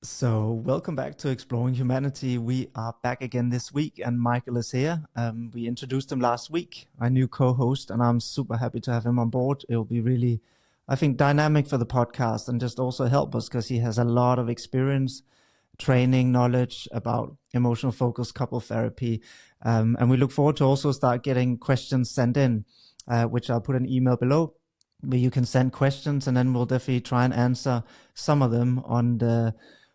So, welcome back to Exploring Humanity. We are back again this week, and Michael is here. We introduced him last week, our new co host, and I'm super happy to have him on board. It'll be really, I think, dynamic for the podcast and just also help us because he has a lot of experience, training, knowledge about emotional focused couple therapy. And we look forward to also start getting questions sent in, which I'll put an email below where you can send questions, and then we'll definitely try and answer some of them on the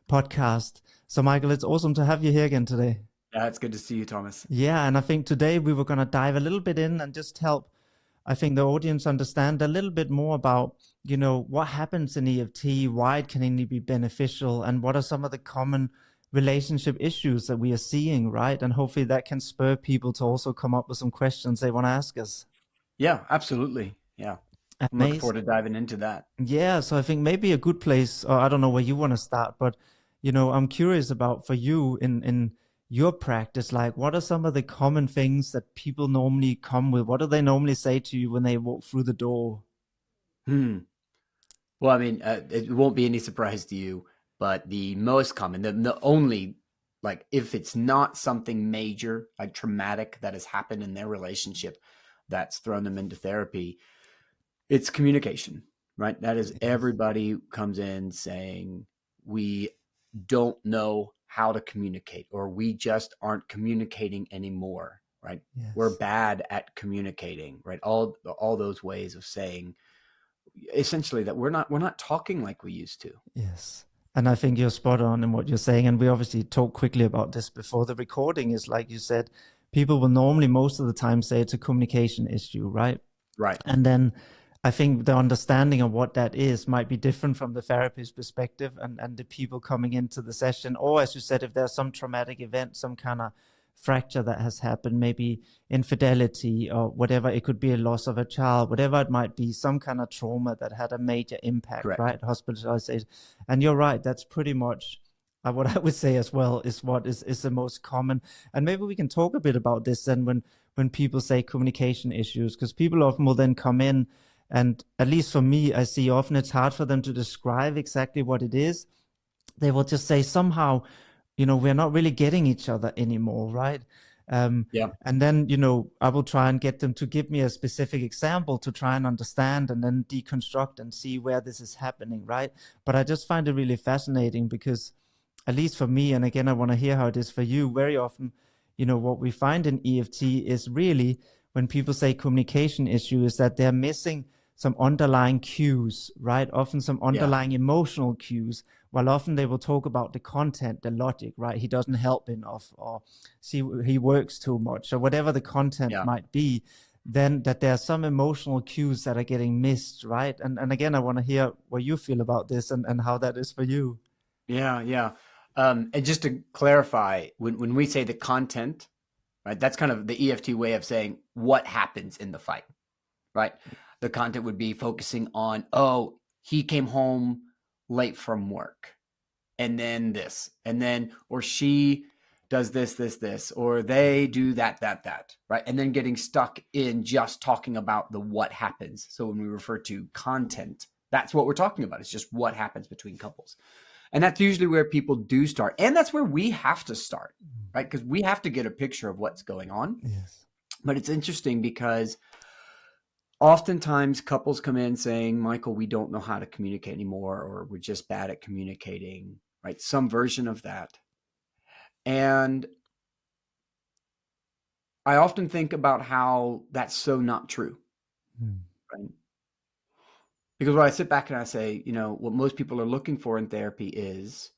podcast. So, Michael, it's awesome to have you here again today. Yeah, it's good to see you, Thomas. Yeah, and I think today we were going to dive a little bit in and just help, I think, the audience understand a little bit more about, what happens in EFT, why it can only be beneficial, and what are some of the common relationship issues that we are seeing, right? And hopefully that can spur people to also come up with some questions they want to ask us. Yeah, absolutely. Yeah. I'm looking Amazing. forward to diving into that. Yeah, so I think maybe a good place, or I don't know where you want to start, but I'm curious about for you in your practice, like what are some of the common things that people normally come with? What do they normally say to you when they walk through the door? Hmm. Well, I mean, it won't be any surprise to you, but the most common, the only, like, if it's not something major, like traumatic that has happened in their relationship that's thrown them into therapy, it's communication, right? That is Yes, everybody comes in saying, we don't know how to communicate, or we just aren't communicating anymore, right? We're yes, bad at communicating, right? All those ways of saying essentially that we're not talking like we used to. yes. And I think you're spot on in what you're saying. And we obviously talked quickly about this before the recording is like you said, people will normally most of the time say it's a communication issue, right? Right. And then I think the understanding of what that is might be different from the therapist's perspective and the people coming into the session. Or, as you said, if there's some traumatic event, some kind of fracture that has happened, maybe infidelity or whatever, it could be a loss of a child, whatever it might be, some kind of trauma that had a major impact, Correct. right? Hospitalization. And you're right, that's pretty much what I would say as well is what is the most common. And maybe we can talk a bit about this then when people say communication issues, because people often will then come in, and at least for me, I see often it's hard for them to describe exactly what it is. They will just say somehow, we're not really getting each other anymore, right? Um, Yeah. and then, I will try and get them to give me a specific example to try and understand and then deconstruct and see where this is happening, right? But I just find it really fascinating because, at least for me, and again, I want to hear how it is for you, very often, what we find in EFT is really when people say communication issue is that they're missing some underlying cues, right? Often some Yeah. underlying emotional cues, while often they will talk about the content, the logic, right? He doesn't help enough, or see, he works too much, or whatever the content Yeah. might be, then that there are some emotional cues that are getting missed, right? And again, I want to hear what you feel about this and how that is for you. Yeah. Yeah. And just to clarify, when we say the content, right, that's kind of the EFT way of saying what happens in the fight, right? The content would be focusing on, oh, he came home late from work, and then this, and then, or she does this, or they do that, right? And then getting stuck in just talking about the what happens. So when we refer to content, that's what we're talking about. It's just what happens between couples. And that's usually where people do start. And that's where we have to start, right? Because we have to get a picture of what's going on. Yes. But it's interesting because oftentimes couples come in saying, Michael, we don't know how to communicate anymore, or we're just bad at communicating, right? Some version of that. And I often think about how that's so not true, Mm. right? Because when I sit back and I say, what most people are looking for in therapy is,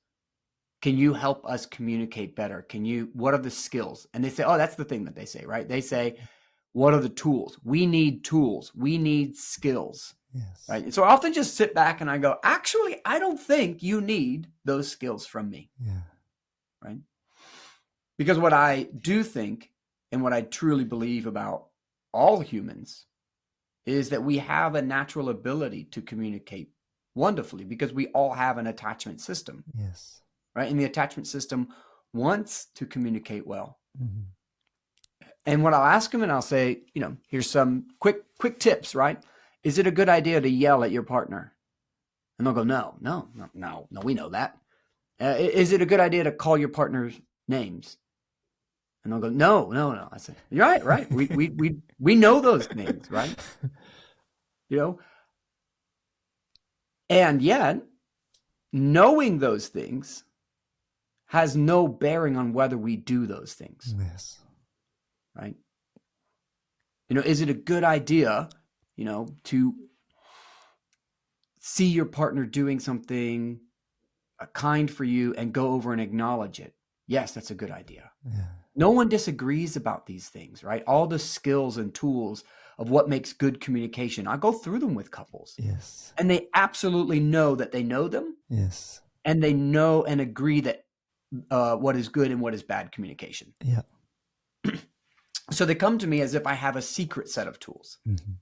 can you help us communicate better? What are the skills? And they say, oh, that's the thing that they say, right? They say, what are the tools? We need tools. We need skills, Yes. right? And so I often just sit back and I go, actually, I don't think you need those skills from me, Yeah. right? Because what I do think and what I truly believe about all humans is that we have a natural ability to communicate wonderfully because we all have an attachment system, Yes. right? And the attachment system wants to communicate well. Mhm. And what I'll ask them, and I'll say, here's some quick tips, right? Is it a good idea to yell at your partner? And they'll go, no, we know that. Is it a good idea to call your partner's names? And they'll go, no. I said, you're right. We know those things, right? You know, and yet knowing those things has no bearing on whether we do those things. Yes. Right? Is it a good idea, to see your partner doing something kind for you and go over and acknowledge it? Yes, that's a good idea. Yeah. No one disagrees about these things, right? All the skills and tools of what makes good communication. I go through them with couples. Yes. And they absolutely know that they know them. Yes. And they know and agree that what is good and what is bad communication. Yeah. So they come to me as if I have a secret set of tools. Mm-hmm.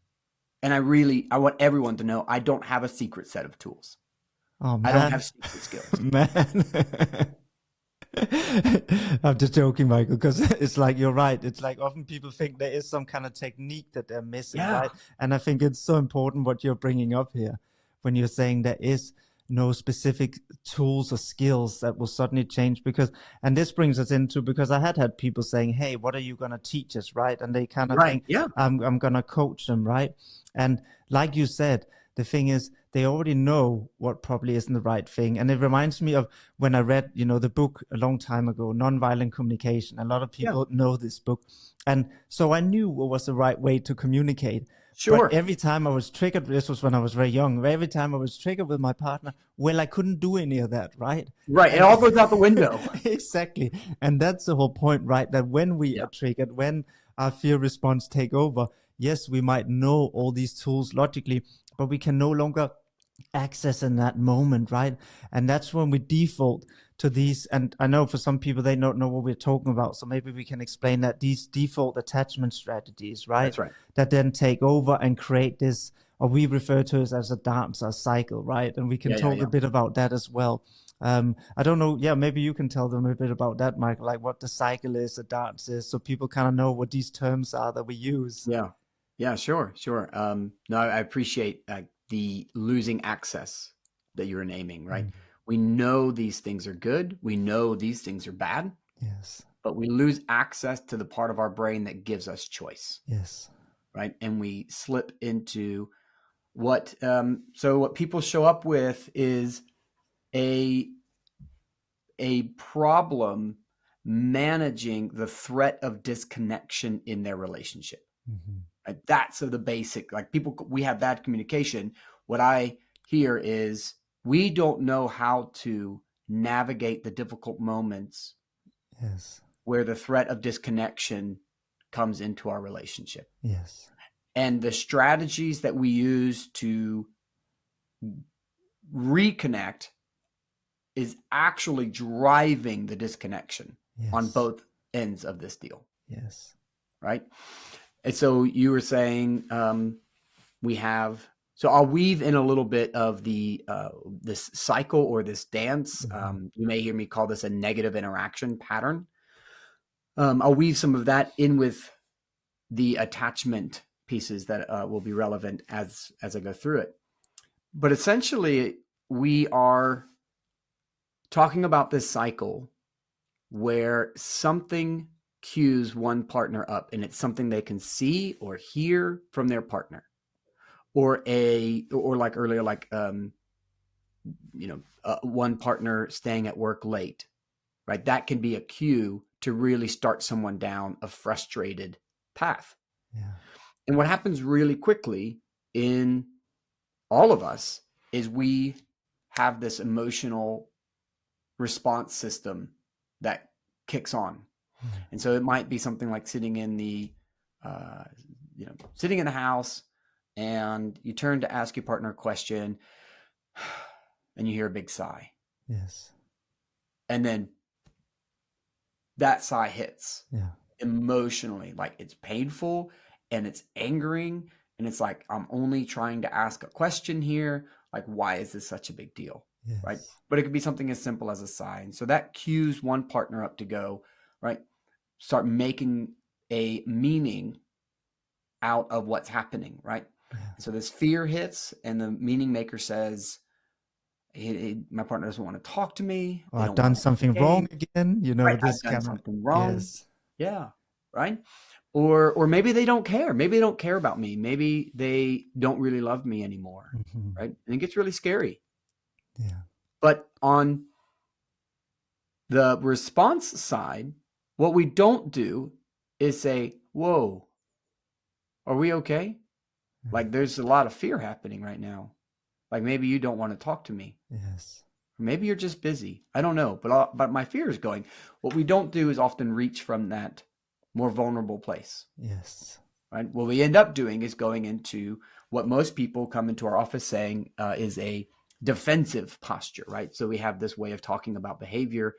And I want everyone to know I don't have a secret set of tools. Oh, man. I don't have secret skills. Man. I'm just joking, Michael, because it's like, you're right. It's like often people think there is some kind of technique that they're missing, right? And I think it's so important what you're bringing up here when you're saying there is no specific tools or skills that will suddenly change, and this brings us into, because I had people saying, hey, what are you going to teach us, right? And they kind of think, I'm going to coach them, right? And like you said, the thing is, they already know what probably isn't the right thing. And it reminds me of when I read, the book a long time ago, Nonviolent Communication. A lot of people know this book. And so I knew what was the right way to communicate. Sure. But every time I was triggered, this was when I was very young, every time I was triggered with my partner, well, I couldn't do any of that, right? Right. It all goes out the window. Exactly. And that's the whole point, right? That when we are triggered, when our fear response take over, yes, we might know all these tools logically, but we can no longer access in that moment, right? And that's when we default to these. And I know for some people, they don't know what we're talking about. So maybe we can explain that these default attachment strategies, right? That's right. That then take over and create this, or we refer to it as a dance, a cycle, right? And we can talk a bit about that as well. I don't know. Yeah, maybe you can tell them a bit about that, Michael, like what the cycle is, the dance is, so people kind of know what these terms are that we use. Yeah, sure. No, I appreciate the losing access that you're naming, right? We know these things are good. We know these things are bad. Yes. But we lose access to the part of our brain that gives us choice. Yes. Right. And we slip into what people show up with is a problem managing the threat of disconnection in their relationship. Mm-hmm. Right? That's the basic, like we have bad communication. What I hear is we don't know how to navigate the difficult moments where the threat of disconnection comes into our relationship. Yes. And the strategies that we use to reconnect is actually driving the disconnection on both ends of this deal. Yes. Right. And so you were saying so I'll weave in a little bit of this cycle or this dance. Mm-hmm. You may hear me call this a negative interaction pattern. I'll weave some of that in with the attachment pieces that will be relevant as I go through it. But essentially, we are talking about this cycle where something cues one partner up, and it's something they can see or hear from their partner, or like earlier, like one partner staying at work late, right? That can be a cue to really start someone down a frustrated path. Yeah. And what happens really quickly in all of us is we have this emotional response system that kicks on. And so it might be something like sitting in the house, and you turn to ask your partner a question and you hear a big sigh. Yes. And then that sigh hits emotionally, like it's painful and it's angering. And it's like, I'm only trying to ask a question here. Like, why is this such a big deal? Yes. Right. But it could be something as simple as a sigh. And so that cues one partner up to go, right, start making a meaning out of what's happening. Right. Yeah. So this fear hits, and the meaning maker says, my partner doesn't want to talk to me. Or They I've don't want done to something wrong engage. again, Right. this I've done kind of, something wrong. yes, Yeah. Right. Or maybe they don't care. Maybe they don't care about me. Maybe they don't really love me anymore. Right. And it gets really scary. Yeah. But on the response side, what we don't do is say, whoa, are we okay? Like there's a lot of fear happening right now. Like maybe you don't want to talk to me. Yes. Maybe you're just busy. I don't know, but my fear is going. What we don't do is often reach from that more vulnerable place. Yes. Right? What we end up doing is going into what most people come into our office saying is a defensive posture, right? So we have this way of talking about behavior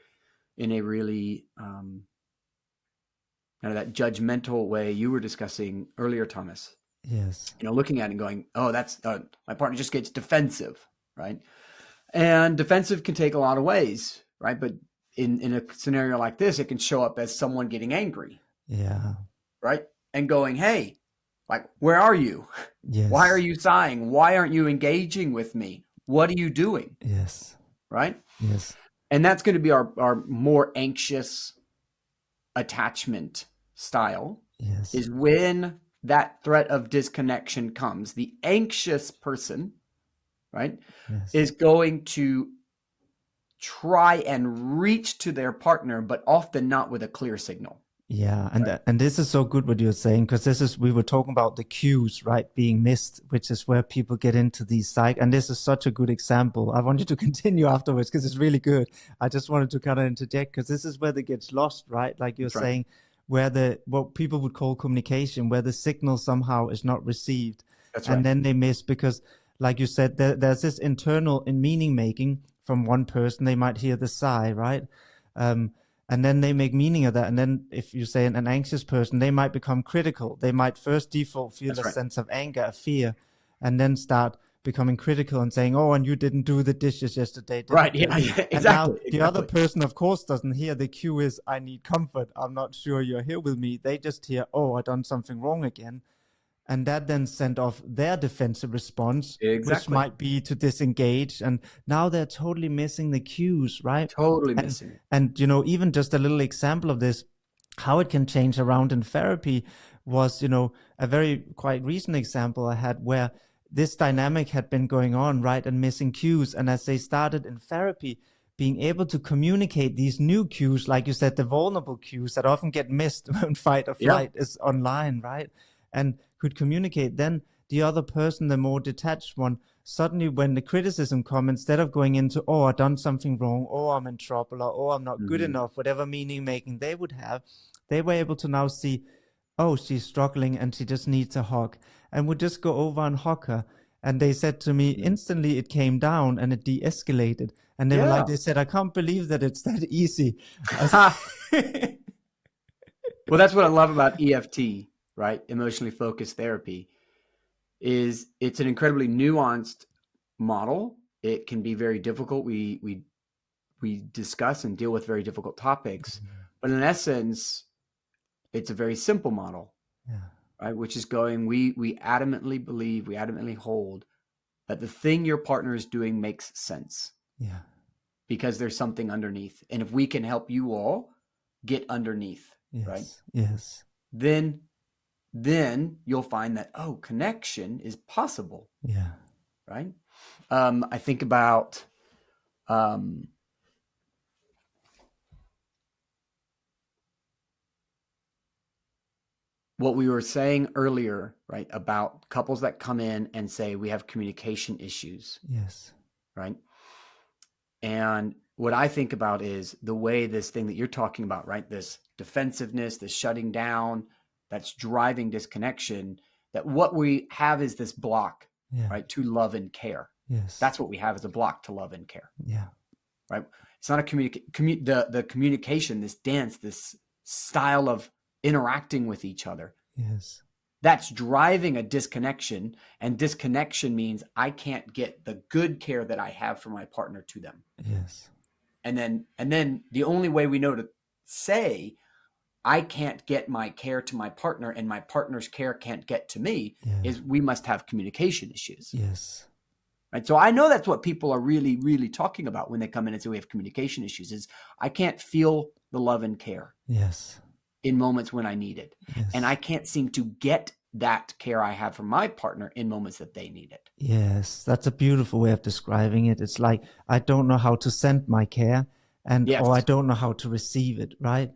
in a really kind of that judgmental way you were discussing earlier, Thomas. Yes. Looking at it and going, oh, that's my partner just gets defensive, right? And defensive can take a lot of ways, right? But in a scenario like this, it can show up as someone getting angry. Yeah. Right? And going, hey, like, where are you? Yes. Why are you sighing? Why aren't you engaging with me? What are you doing? Yes. Right? Yes. And that's going to be our more anxious attachment style. Yes. Is when that threat of disconnection comes, the anxious person, right, Yes. is going to try and reach to their partner, but often not with a clear signal. Yeah, and this is so good what you're saying, because we were talking about the cues, right, being missed, which is where people get into these and this is such a good example. I want you to continue afterwards because it's really good. I just wanted to kind of interject because this is where they get lost, right? Like you're saying, where what people would call communication, where the signal somehow is not received. That's and right. Then they miss because, like you said, there's this internal in meaning making from one person. They might hear the sigh, right? And then they make meaning of that. And then if you say an anxious person, they might become critical. They might first default feel a sense of anger, a fear, and then start becoming critical and saying, oh, and you didn't do the dishes yesterday. Right. Yeah, exactly. And now the other person, of course, doesn't hear the cue is, I need comfort. I'm not sure you're here with me. They just hear, oh, I done something wrong again. And that then sent off their defensive response, which might be to disengage. And now they're totally missing the cues, right? Totally missing. And, even just a little example of this, how it can change around in therapy was, a very quite recent example I had where this dynamic had been going on, right? And missing cues. And as they started in therapy, being able to communicate these new cues, like you said, the vulnerable cues that often get missed when fight or flight is online, right? And could communicate, then the other person, the more detached one, suddenly when the criticism comes, instead of going into, oh, I've done something wrong, or I'm in trouble, or oh, I'm not good enough, whatever meaning making they would have, they were able to now see, oh, she's struggling and she just needs a hug, and would just go over and hug her. And they said to me, instantly it came down and it de-escalated. And they were like, they said, I can't believe that it's that easy. Well, that's what I love about EFT, right? Emotionally focused therapy, is it's an incredibly nuanced model. It can be very difficult. We discuss and deal with very difficult topics, but in essence, it's a very simple model, right? Which is we adamantly believe, we adamantly hold that the thing your partner is doing makes sense. Yeah. Because there's something underneath. And if we can help you all get underneath, right? Yes. Then you'll find that, oh, connection is possible. Yeah. Right? I think about what we were saying earlier, right? About couples that come in and say, we have communication issues. Yes. Right? And what I think about is the way this thing that you're talking about, right? This defensiveness, this shutting down, that's driving disconnection, that what we have is this block, right? To love and care. Yes. That's what we have, is a block to love and care. Yeah. Right? It's not the communication, this dance, this style of interacting with each other. Yes. That's driving a disconnection, and disconnection means I can't get the good care that I have for my partner to them. Yes. And then the only way we know to say I can't get my care to my partner and my partner's care can't get to me is we must have communication issues. Yes. Right. So I know that's what people are really, really talking about when they come in and say we have communication issues is I can't feel the love and care Yes. in moments when I need it. And I Yes. can't seem to get that care I have from my partner in moments that they need it. Yes. That's a beautiful way of describing it. It's like I don't know how to send my care, and or I Yes. don't know how to receive it, right?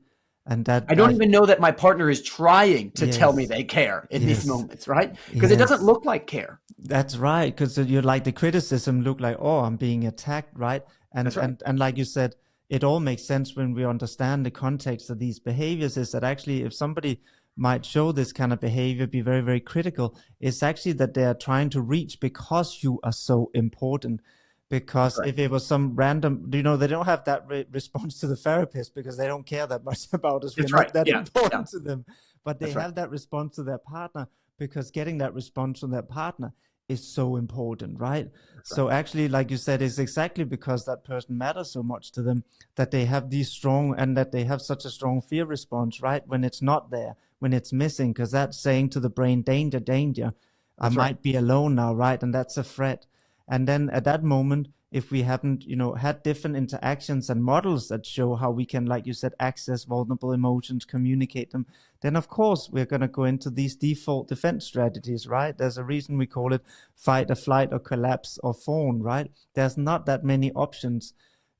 And I that don't I even know that my partner is trying to tell me yes. they care in these Yes. moments, right? Because it doesn't Yes. look like care. That's right, because you're like the criticism look like, oh, I'm being attacked, right? And That's right. and and like you said, it all makes sense when we understand the context of these behaviors. Is that actually if somebody might show this kind of behavior, be very, very critical, it's actually that they are trying to reach because you are so important. That's Because right. if it was some random, they don't have that response to the therapist because they don't care that much about us. We're That's right. not that Yeah. Yeah. important to them, but they That's right. have that response to their partner because getting that response from their partner is so important, right? That's right. So actually, like you said, it's exactly because that person matters so much to them that they have these strong and that they have such a strong fear response, right? When it's not there, when it's missing, because that's saying to the brain, danger, danger, I That's right. might be alone now, right? And that's a threat. And then at that moment, if we haven't, had different interactions and models that show how we can, like you said, access vulnerable emotions, communicate them, then of course we're going to go into these default defense strategies, right? There's a reason we call it fight or flight or collapse or fawn, right? There's not that many options,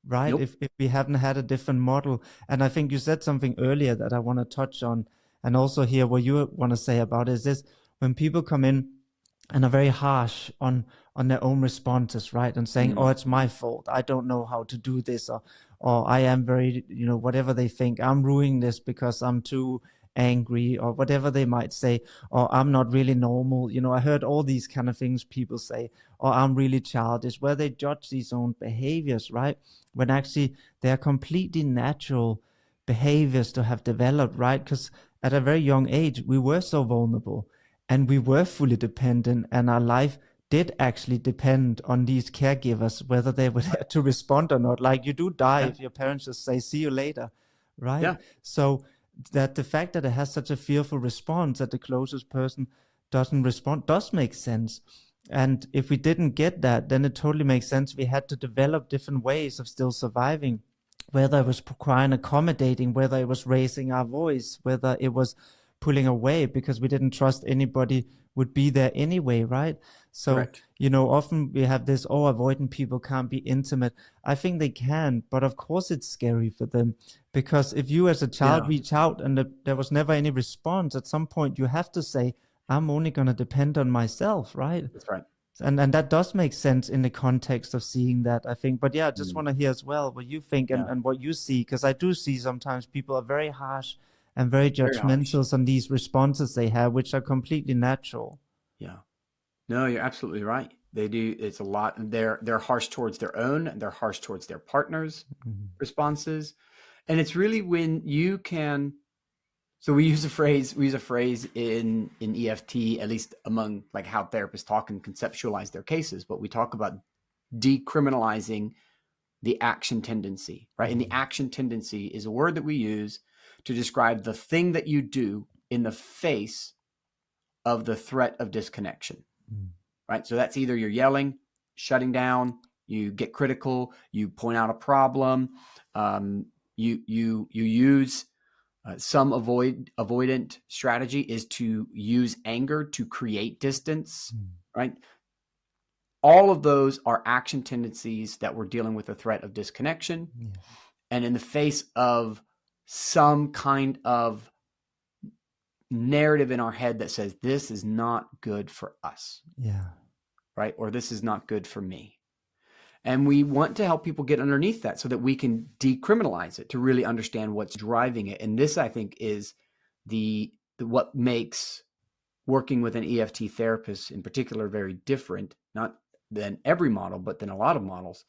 right? Nope. If we haven't had a different model. And I think you said something earlier that I want to touch on and also hear what you want to say about is this when people come in and are very harsh on their own responses, right? And saying, "Oh, it's my fault. I don't know how to do this," or "I am very, whatever they think, I'm ruining this because I'm too angry," or whatever they might say, or "I'm not really normal." I heard all these kind of things people say, or "I'm really childish," where they judge these own behaviors, right? When actually they are completely natural behaviors to have developed, right? Because at a very young age, we were so vulnerable and we were fully dependent, and our life did actually depend on these caregivers, whether they were there to respond or not. Like you do die Yeah. if your parents just say, "See you later," right? Yeah. So that the fact that it has such a fearful response that the closest person doesn't respond does make sense. And if we didn't get that, then it totally makes sense. We had to develop different ways of still surviving, whether it was crying, accommodating, whether it was raising our voice, whether it was pulling away because we didn't trust anybody would be there anyway, right? So, Correct. often we have this, oh, avoidant people can't be intimate. I think they can, but of course it's scary for them because if you as a child Yeah. reach out and there was never any response, at some point you have to say, I'm only going to depend on myself, right? That's right. And that does make sense in the context of seeing that, I think. But yeah, I just Mm. want to hear as well what you think Yeah. and what you see, because I do see sometimes people are very harsh and very Very harsh. judgmental on these responses they have, which are completely natural. Yeah. No, you're absolutely right. They do. It's a lot. They're harsh towards their own, and they're harsh towards their partner's Mhm. responses. And it's really when you can. So we use a phrase. We use a phrase in EFT, at least among like how therapists talk and conceptualize their cases. But we talk about decriminalizing the action tendency, right? And the action tendency is a word that we use to describe the thing that you do in the face of the threat of disconnection. Mm. Right? So that's either you're yelling, shutting down, you get critical, you point out a problem, you use some avoidant strategy is to use anger to create distance, Mm. right? All of those are action tendencies that we're dealing with the threat of disconnection. Yeah. And in the face of some kind of narrative in our head that says this is not good for us, Yeah. right? Or this is not good for me. And we want to help people get underneath that so that we can decriminalize it to really understand what's driving it. And this, I think, is the what makes working with an EFT therapist in particular very different, not than every model, but than a lot of models,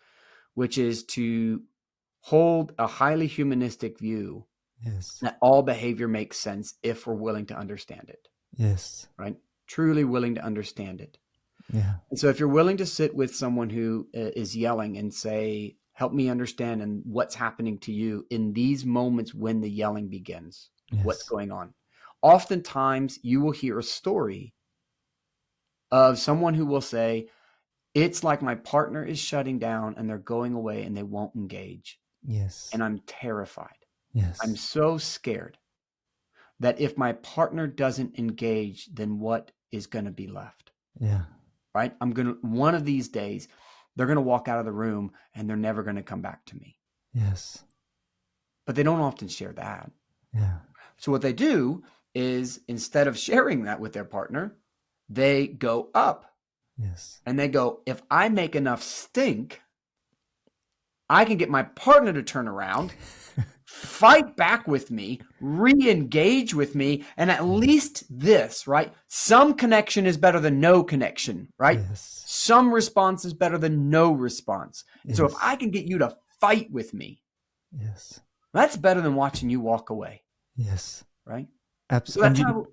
which is to hold a highly humanistic view Yes. that all behavior makes sense if we're willing to understand it, Yes. right? Truly willing to understand it. Yeah. And so if you're willing to sit with someone who is yelling and say, help me understand and what's happening to you in these moments when the yelling begins, what's Yes. going on? Oftentimes you will hear a story of someone who will say, It's like my partner is shutting down and they're going away and they won't engage. Yes. And I'm terrified. Yes. I'm so scared that if my partner doesn't engage, then what is going to be left? Yeah. Right? One of these days, they're going to walk out of the room and they're never going to come back to me. Yes. But they don't often share that. Yeah. So what they do is, instead of sharing that with their partner, they go up. Yes. And they go, if I make enough stink, I can get my partner to turn around, fight back with me, re-engage with me, and at least this, right? Some connection is better than no connection, right? Yes. Some response is better than no response. And so if I can get you to fight with me, yes, that's better than watching you walk away. Yes. Right? Absolutely. So that's how,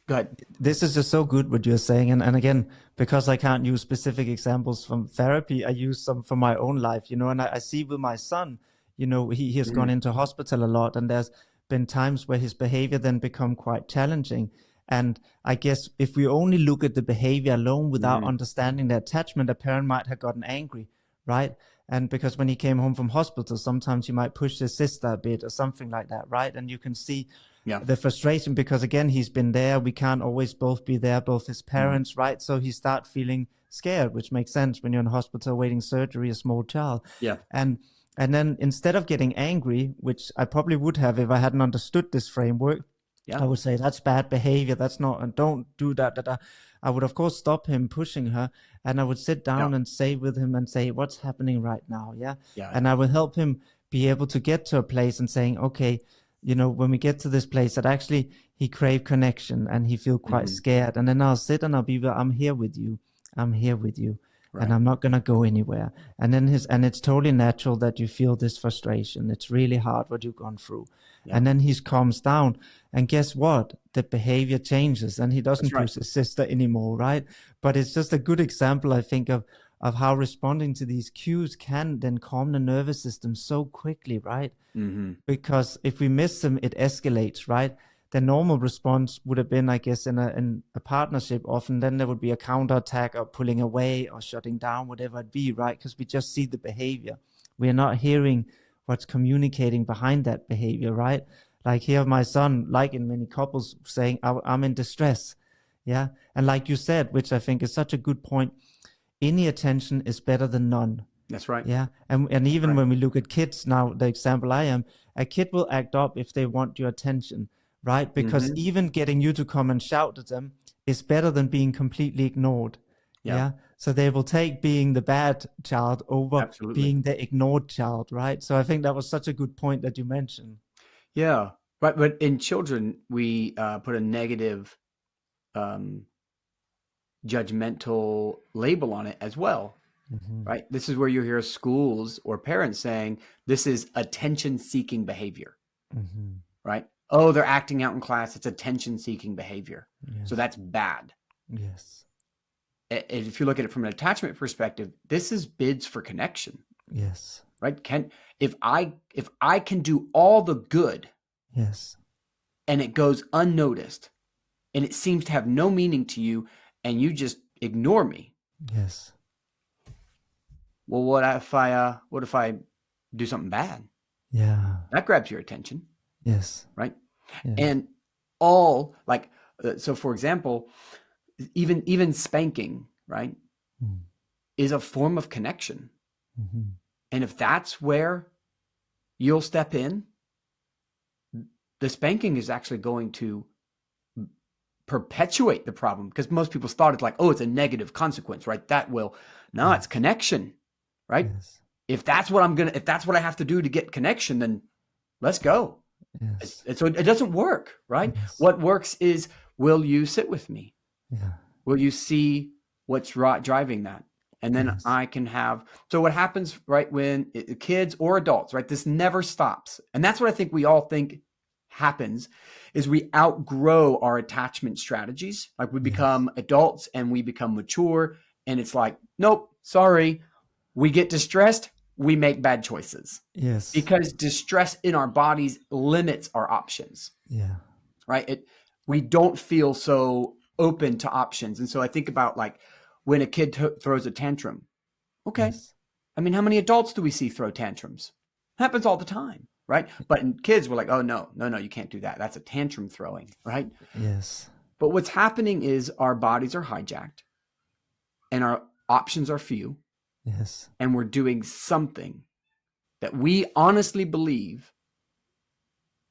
go ahead. This is just so good what you're saying. And again, because I can't use specific examples from therapy, I use some from my own life, and I see with my son, he has gone into hospital a lot, and there's been times where his behavior then become quite challenging. And I guess if we only look at the behavior alone without understanding the attachment, a parent might have gotten angry, right? And because when he came home from hospital, sometimes he might push his sister a bit or something like that, right? And you can see the frustration, because again, he's been there. We can't always both be there, both his parents, right? So he start feeling scared, which makes sense when you're in hospital waiting surgery, a small child. Yeah. And then instead of getting angry, which I probably would have if I hadn't understood this framework, I would say that's bad behavior. That's not, and don't do that. I would of course stop him pushing her, and I would sit down and say with him and say, what's happening right now? And I would help him be able to get to a place and saying, okay, when we get to this place that actually he crave connection and he feel quite scared. And then I'll sit and I'll be, I'm here with you. I'm here with you. Right. And I'm not going to go anywhere. And then and it's totally natural that you feel this frustration. It's really hard what you've gone through. Yeah. And then he calms down, and guess what? The behavior changes, and he doesn't push his sister anymore, right? But it's just a good example, I think, of how responding to these cues can then calm the nervous system so quickly, right? Because if we miss them, it escalates, right? The normal response would have been, I guess, in a partnership, often then there would be a counterattack or pulling away or shutting down, whatever it be, right? Because we just see the behavior. We are not hearing what's communicating behind that behavior, right? Like here, my son, like in many couples, saying, I'm in distress. Yeah. And like you said, which I think is such a good point, any attention is better than none. That's right. Yeah. And even when we look at kids now, the example I am, a kid will act up if they want your attention. Right? Because even getting you to come and shout at them is better than being completely ignored. Yeah. So they will take being the bad child over being the ignored child, right? So I think that was such a good point that you mentioned. Yeah. Right. But in children, we put a negative judgmental label on it as well. Right? This is where you hear schools or parents saying this is attention-seeking behavior. Right? Oh, they're acting out in class. It's attention-seeking behavior. Yes. So that's bad. Yes. If you look at it from an attachment perspective, this is bids for connection. Yes. Right? If I can do all the good, yes, and it goes unnoticed, and it seems to have no meaning to you, and you just ignore me. Yes. Well, what if I do something bad? Yeah. That grabs your attention. Yes. Right. Yes. And so for example, even spanking, right, is a form of connection. And if that's where you'll step in, the spanking is actually going to perpetuate the problem, because most people thought it's like, oh, it's a negative consequence, right? It's connection, right? Yes. If that's what I have to do to get connection, then let's go. Yes. So it doesn't work, right? Yes. What works is, will you sit with me? Yeah. Will you see what's driving that? And then I can have, so what happens, right, when kids or adults, right, this never stops. And that's what I think we all think happens, is we outgrow our attachment strategies. Like we become adults and we become mature, and it's like, nope, sorry. We get distressed. We make bad choices. Yes. Because distress in our bodies limits our options. Yeah. Right. We don't feel so open to options. And so I think about like when a kid throws a tantrum, Okay. Yes. I mean, how many adults do we see throw tantrums? Happens all the time, right? But in kids, we're like, oh, no, you can't do that. That's a tantrum throwing, right? Yes. But what's happening is our bodies are hijacked and our options are few. Yes. And we're doing something that we honestly believe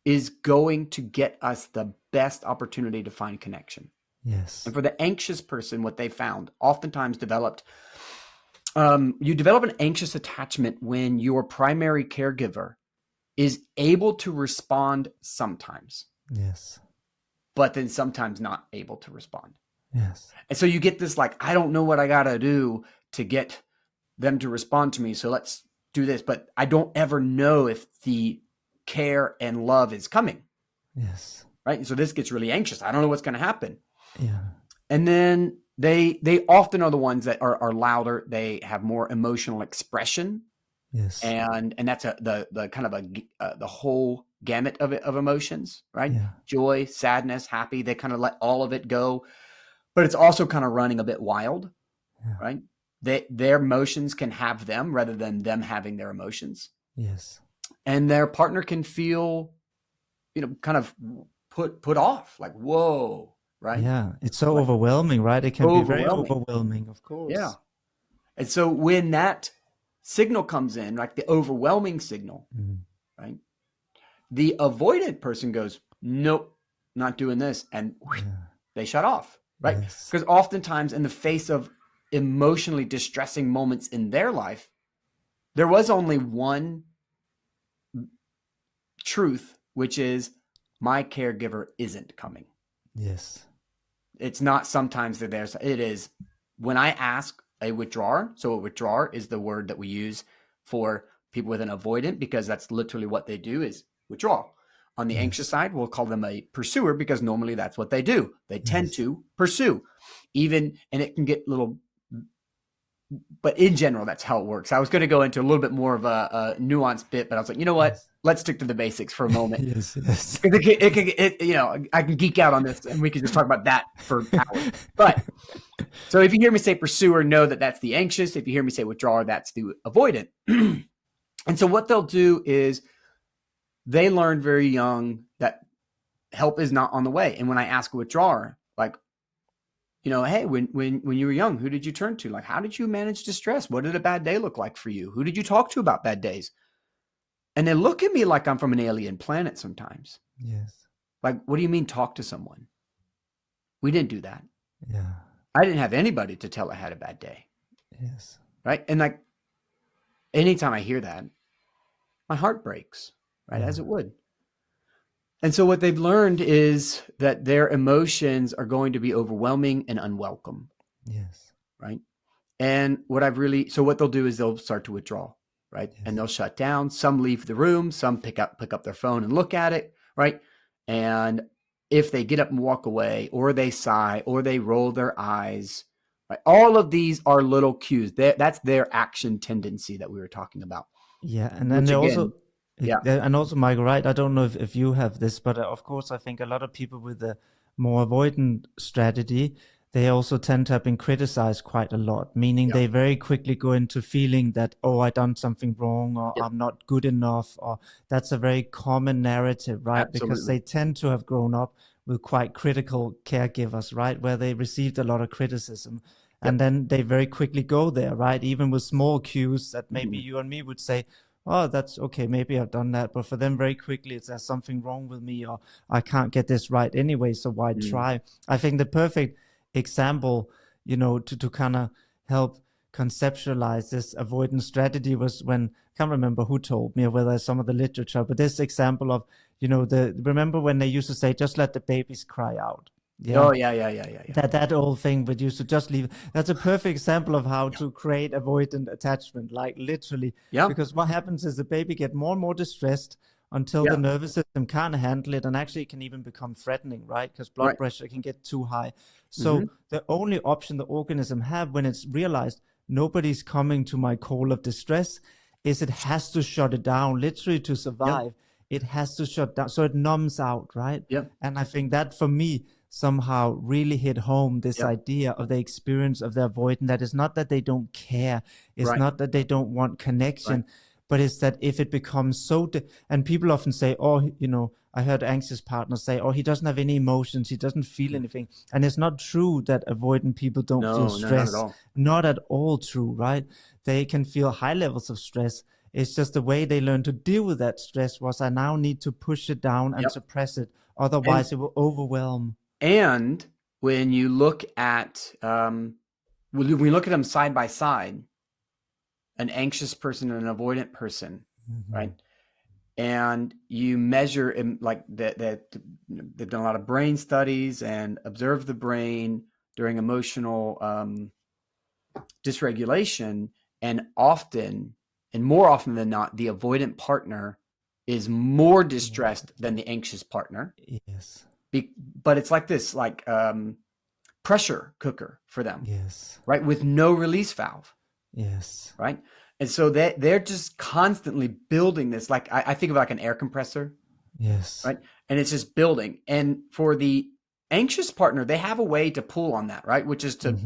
is going to get us the best opportunity to find connection. Yes. And for the anxious person, what they found oftentimes you develop an anxious attachment when your primary caregiver is able to respond sometimes, Yes. but then sometimes not able to respond. Yes. And so you get this like, I don't know what I got to do to get them to respond to me. So let's do this. But I don't ever know if the care and love is coming. Yes. Right. And so this gets really anxious. I don't know what's going to happen. Yeah. And then they often are the ones that are louder. They have more emotional expression. Yes. And that's the kind of the whole gamut of emotions, right? Yeah. Joy, sadness, happy. They kind of let all of it go, but it's also kind of running a bit wild, Yeah. right? Their emotions can have them rather than them having their emotions. Yes. And their partner can feel, kind of put off, like, whoa, right? Yeah. It's so Like, overwhelming, right? It can be very overwhelming, of course. Yeah. And so when that signal comes in, like the overwhelming signal, right? The avoidant person goes, nope, not doing this. And they shut off, right? Because oftentimes in the face of emotionally distressing moments in their life, there was only one truth, which is my caregiver isn't coming. Yes. It's not sometimes they're there. It is when I ask a withdrawer. So a withdrawer is the word that we use for people with an avoidant, because that's literally what they do is withdraw. On the anxious side, we'll call them a pursuer, because normally that's what they do. They tend to pursue, and it can get little, but in general, that's how it works. I was going to go into a little bit more of a nuanced bit, but I was like, you know what? Let's stick to the basics for a moment. Yes. I can geek out on this, and we can just talk about that for hours. But so if you hear me say pursuer, know that that's the anxious. If you hear me say withdrawer, that's the avoidant. And so what they'll do is they learn very young that help is not on the way. And when I ask a withdrawer, like, hey, when you were young, who did you turn to? Like, how did you manage distress? What did a bad day look like for you? Who did you talk to about bad days? And they look at me like I'm from an alien planet sometimes. Yes. Like, what do you mean talk to someone? We didn't do that. Yeah. I didn't have anybody to tell I had a bad day. Yes. Right. And like, anytime I hear that, my heart breaks, right? As it would. And so what they've learned is that their emotions are going to be overwhelming and unwelcome. Yes. Right. And what they'll do is they'll start to withdraw, right? Yes. And they'll shut down. Some leave the room, some pick up their phone and look at it, right? And if they get up and walk away, or they sigh, or they roll their eyes, right? All of these are little cues. That's their action tendency that we were talking about. Yeah, and then and also, Michael, right? I don't know if you have this, but of course, I think a lot of people with a more avoidant strategy, they also tend to have been criticized quite a lot, meaning they very quickly go into feeling that, oh, I done something wrong, or I'm not good enough, or that's a very common narrative, right? Absolutely. Because they tend to have grown up with quite critical caregivers, right? Where they received a lot of criticism. And then they very quickly go there, right? Even with small cues that maybe you and me would say, oh, that's okay, maybe I've done that. But for them, very quickly, it's there's something wrong with me, or I can't get this right anyway, so why try? I think the perfect example, to kind of help conceptualize this avoidance strategy was when, I can't remember who told me or whether it's some of the literature, but this example of, remember when they used to say, just let the babies cry out. Yeah. Oh, yeah. That old thing, but you should just leave. That's a perfect example of how to create avoidant attachment, like literally. Yeah. Because what happens is the baby get more and more distressed until the nervous system can't handle it, and actually it can even become threatening, right? Because blood pressure can get too high. So the only option the organism have when it's realized nobody's coming to my call of distress is it has to shut it down, literally to survive. It has to shut down. So it numbs out, right? Yeah. And I think that for me, somehow really hit home this Yep. idea of the experience of the avoidant, that it's not that they don't care, it's Right. not that they don't want connection, Right. but it's that if it becomes so and people often say, oh, I heard anxious partners say, oh, he doesn't have any emotions, he doesn't feel anything. And it's not true that avoidant people don't feel No, not at stress. all. Not at all true, right? They can feel high levels of stress. It's just the way they learn to deal with that stress was, I now need to push it down and Yep. suppress it. Otherwise, it will overwhelm. And when you look at when we look at them side by side, an anxious person and an avoidant person, right? And you measure like that they've done a lot of brain studies and observed the brain during emotional dysregulation, and more often than not, the avoidant partner is more distressed than the anxious partner. Yes. But it's like this, like pressure cooker for them. Yes. Right, with no release valve. Yes. Right. And so they're just constantly building this, like I think of like an air compressor. Yes. Right. And it's just building. And for the anxious partner, they have a way to pull on that, right? Which is to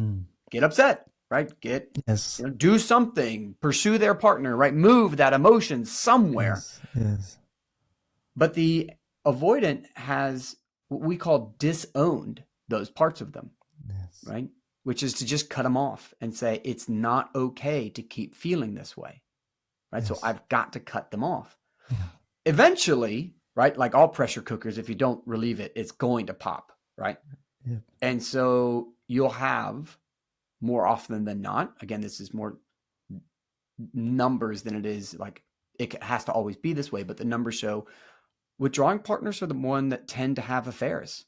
get upset, right? Yes. Do something, pursue their partner, right? Move that emotion somewhere. Yes. But the avoidant has what we call disowned those parts of them. Yes. Right. Which is to just cut them off and say, it's not okay to keep feeling this way. Right. Yes. So I've got to cut them off. Yeah. Eventually, right, like all pressure cookers, if you don't relieve it, it's going to pop. Right. Yep. And so you'll have, more often than not, again, this is more numbers than it is like it has to always be this way, but the numbers show withdrawing partners are the one that tend to have affairs.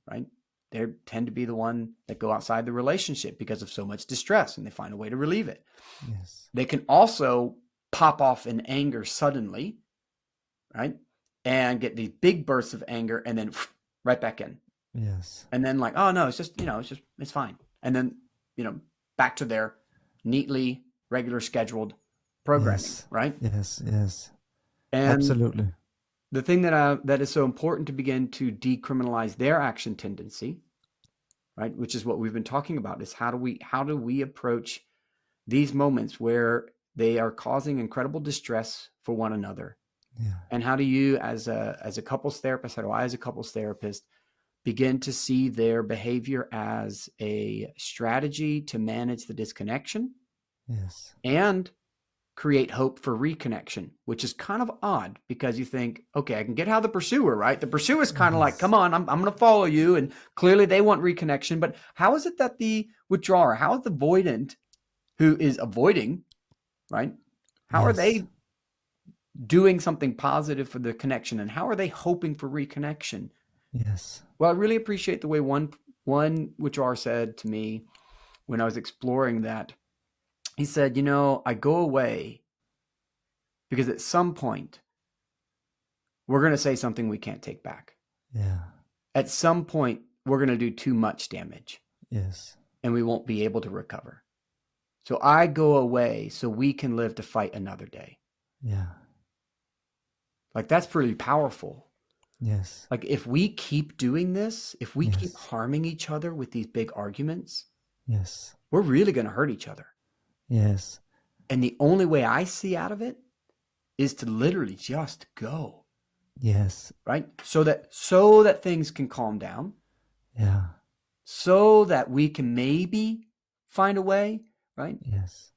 Right. They tend to be the one that go outside the relationship because of so much distress, and they find a way to relieve it. Yes. They can also pop off in anger suddenly, right? And get these big bursts of anger and then right back in. Yes. And then like, oh no, it's fine. And then, back to their neatly regular scheduled programming, right? Yes. Yes. And absolutely. The thing that is so important to begin to decriminalize their action tendency, right, which is what we've been talking about, is how do we approach these moments where they are causing incredible distress for one another, and how do you, as a couples therapist, how do I, as a couples therapist, begin to see their behavior as a strategy to manage the disconnection, and create hope for reconnection, which is kind of odd because you think, okay, I can get how the pursuer, right? The pursuer is kind of like, come on, I'm going to follow you. And clearly they want reconnection, but how is it that the withdrawer, how is the avoidant who is avoiding, right? How are they doing something positive for the connection, and how are they hoping for reconnection? Yes. Well, I really appreciate the way one withdrawer said to me when I was exploring that. He said, I go away because at some point we're going to say something we can't take back. Yeah. At some point we're going to do too much damage. Yes. And we won't be able to recover. So I go away so we can live to fight another day. Yeah. Like, that's pretty powerful. Yes. Like, if we keep doing this, if we keep harming each other with these big arguments, we're really going to hurt each other. Yes. And the only way I see out of it is to literally just go. Yes. Right? So that things can calm down. Yeah. So that we can maybe find a way, right? Yes.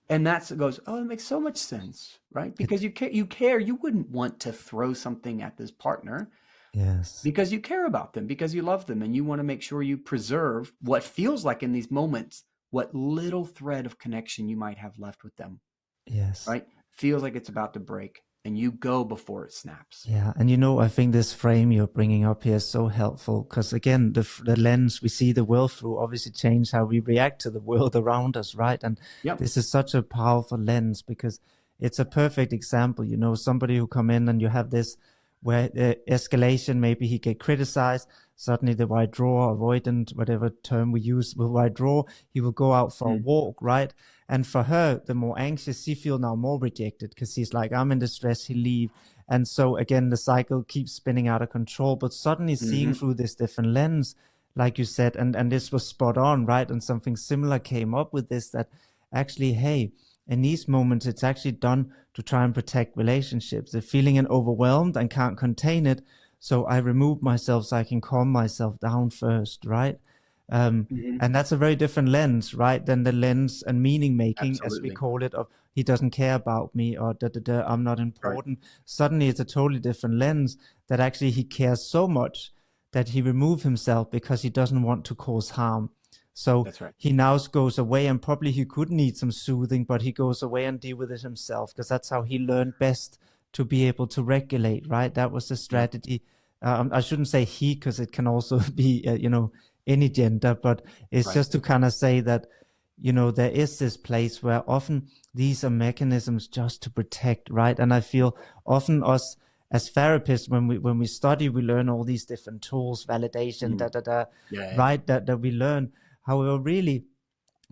And that goes, oh, it makes so much sense, right? Because you care. You wouldn't want to throw something at this partner. Yes. Because you care about them, because you love them, and you want to make sure you preserve what feels like in these moments, what little thread of connection you might have left with them. Yes. Right? Feels like it's about to break, and you go before it snaps. Yeah. And I think this frame you're bringing up here is so helpful because, again, the lens we see the world through obviously changes how we react to the world around us, right? And this is such a powerful lens because it's a perfect example. Somebody who come in and you have this where escalation, maybe he get criticized, suddenly the withdrawer, avoidant, whatever term we use, will withdraw. He will go out for a walk, right? And for her, the more anxious, she feel now more rejected because she's like, I'm in distress, he leave. And so again, the cycle keeps spinning out of control, but suddenly seeing through this different lens, like you said, and this was spot on, right? And something similar came up with this, that actually, hey, in these moments, it's actually done to try and protect relationships. They're feeling overwhelmed and can't contain it. So I remove myself so I can calm myself down first, right? And that's a very different lens, right, than the lens and meaning making, as we call it, of he doesn't care about me, or I'm not important. Right. Suddenly it's a totally different lens, that actually he cares so much that he removes himself because he doesn't want to cause harm. So he now goes away, and probably he could need some soothing, but he goes away and deal with it himself, because that's how he learned best to be able to regulate, right? That was the strategy. I shouldn't say he, because it can also be, any gender, but it's just to kind of say that, there is this place where often these are mechanisms just to protect, right? And I feel often us as therapists, when we study, we learn all these different tools, validation, right? That we learn. However, really,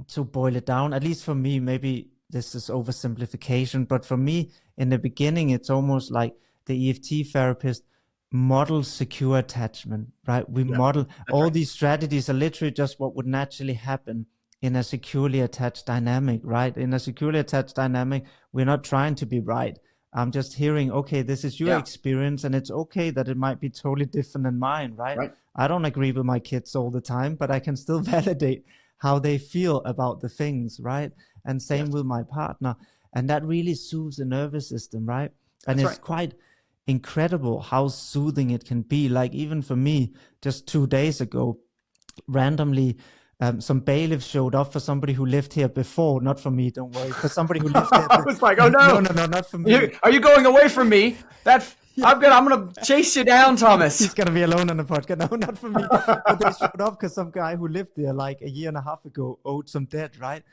to boil it down, at least for me, maybe this is oversimplification, but for me, in the beginning, it's almost like the EFT therapist models secure attachment, right? We model all these strategies are literally just what would naturally happen in a securely attached dynamic, right? In a securely attached dynamic, we're not trying to be right. I'm just hearing, okay, this is your experience, and it's okay that it might be totally different than mine, right? I don't agree with my kids all the time, but I can still validate how they feel about the things, right? And same with my partner. And that really soothes the nervous system, right? And it's quite incredible how soothing it can be. Like even for me, just 2 days ago, randomly, some bailiffs showed up for somebody who lived here before, not for me, don't worry, for somebody who lived there. I was like, oh no, not for me. Are you going away from me? I'm gonna chase you down, Thomas. He's gonna be alone on the podcast. No, not for me. But they showed up because some guy who lived there like a year and a half ago owed some debt, right?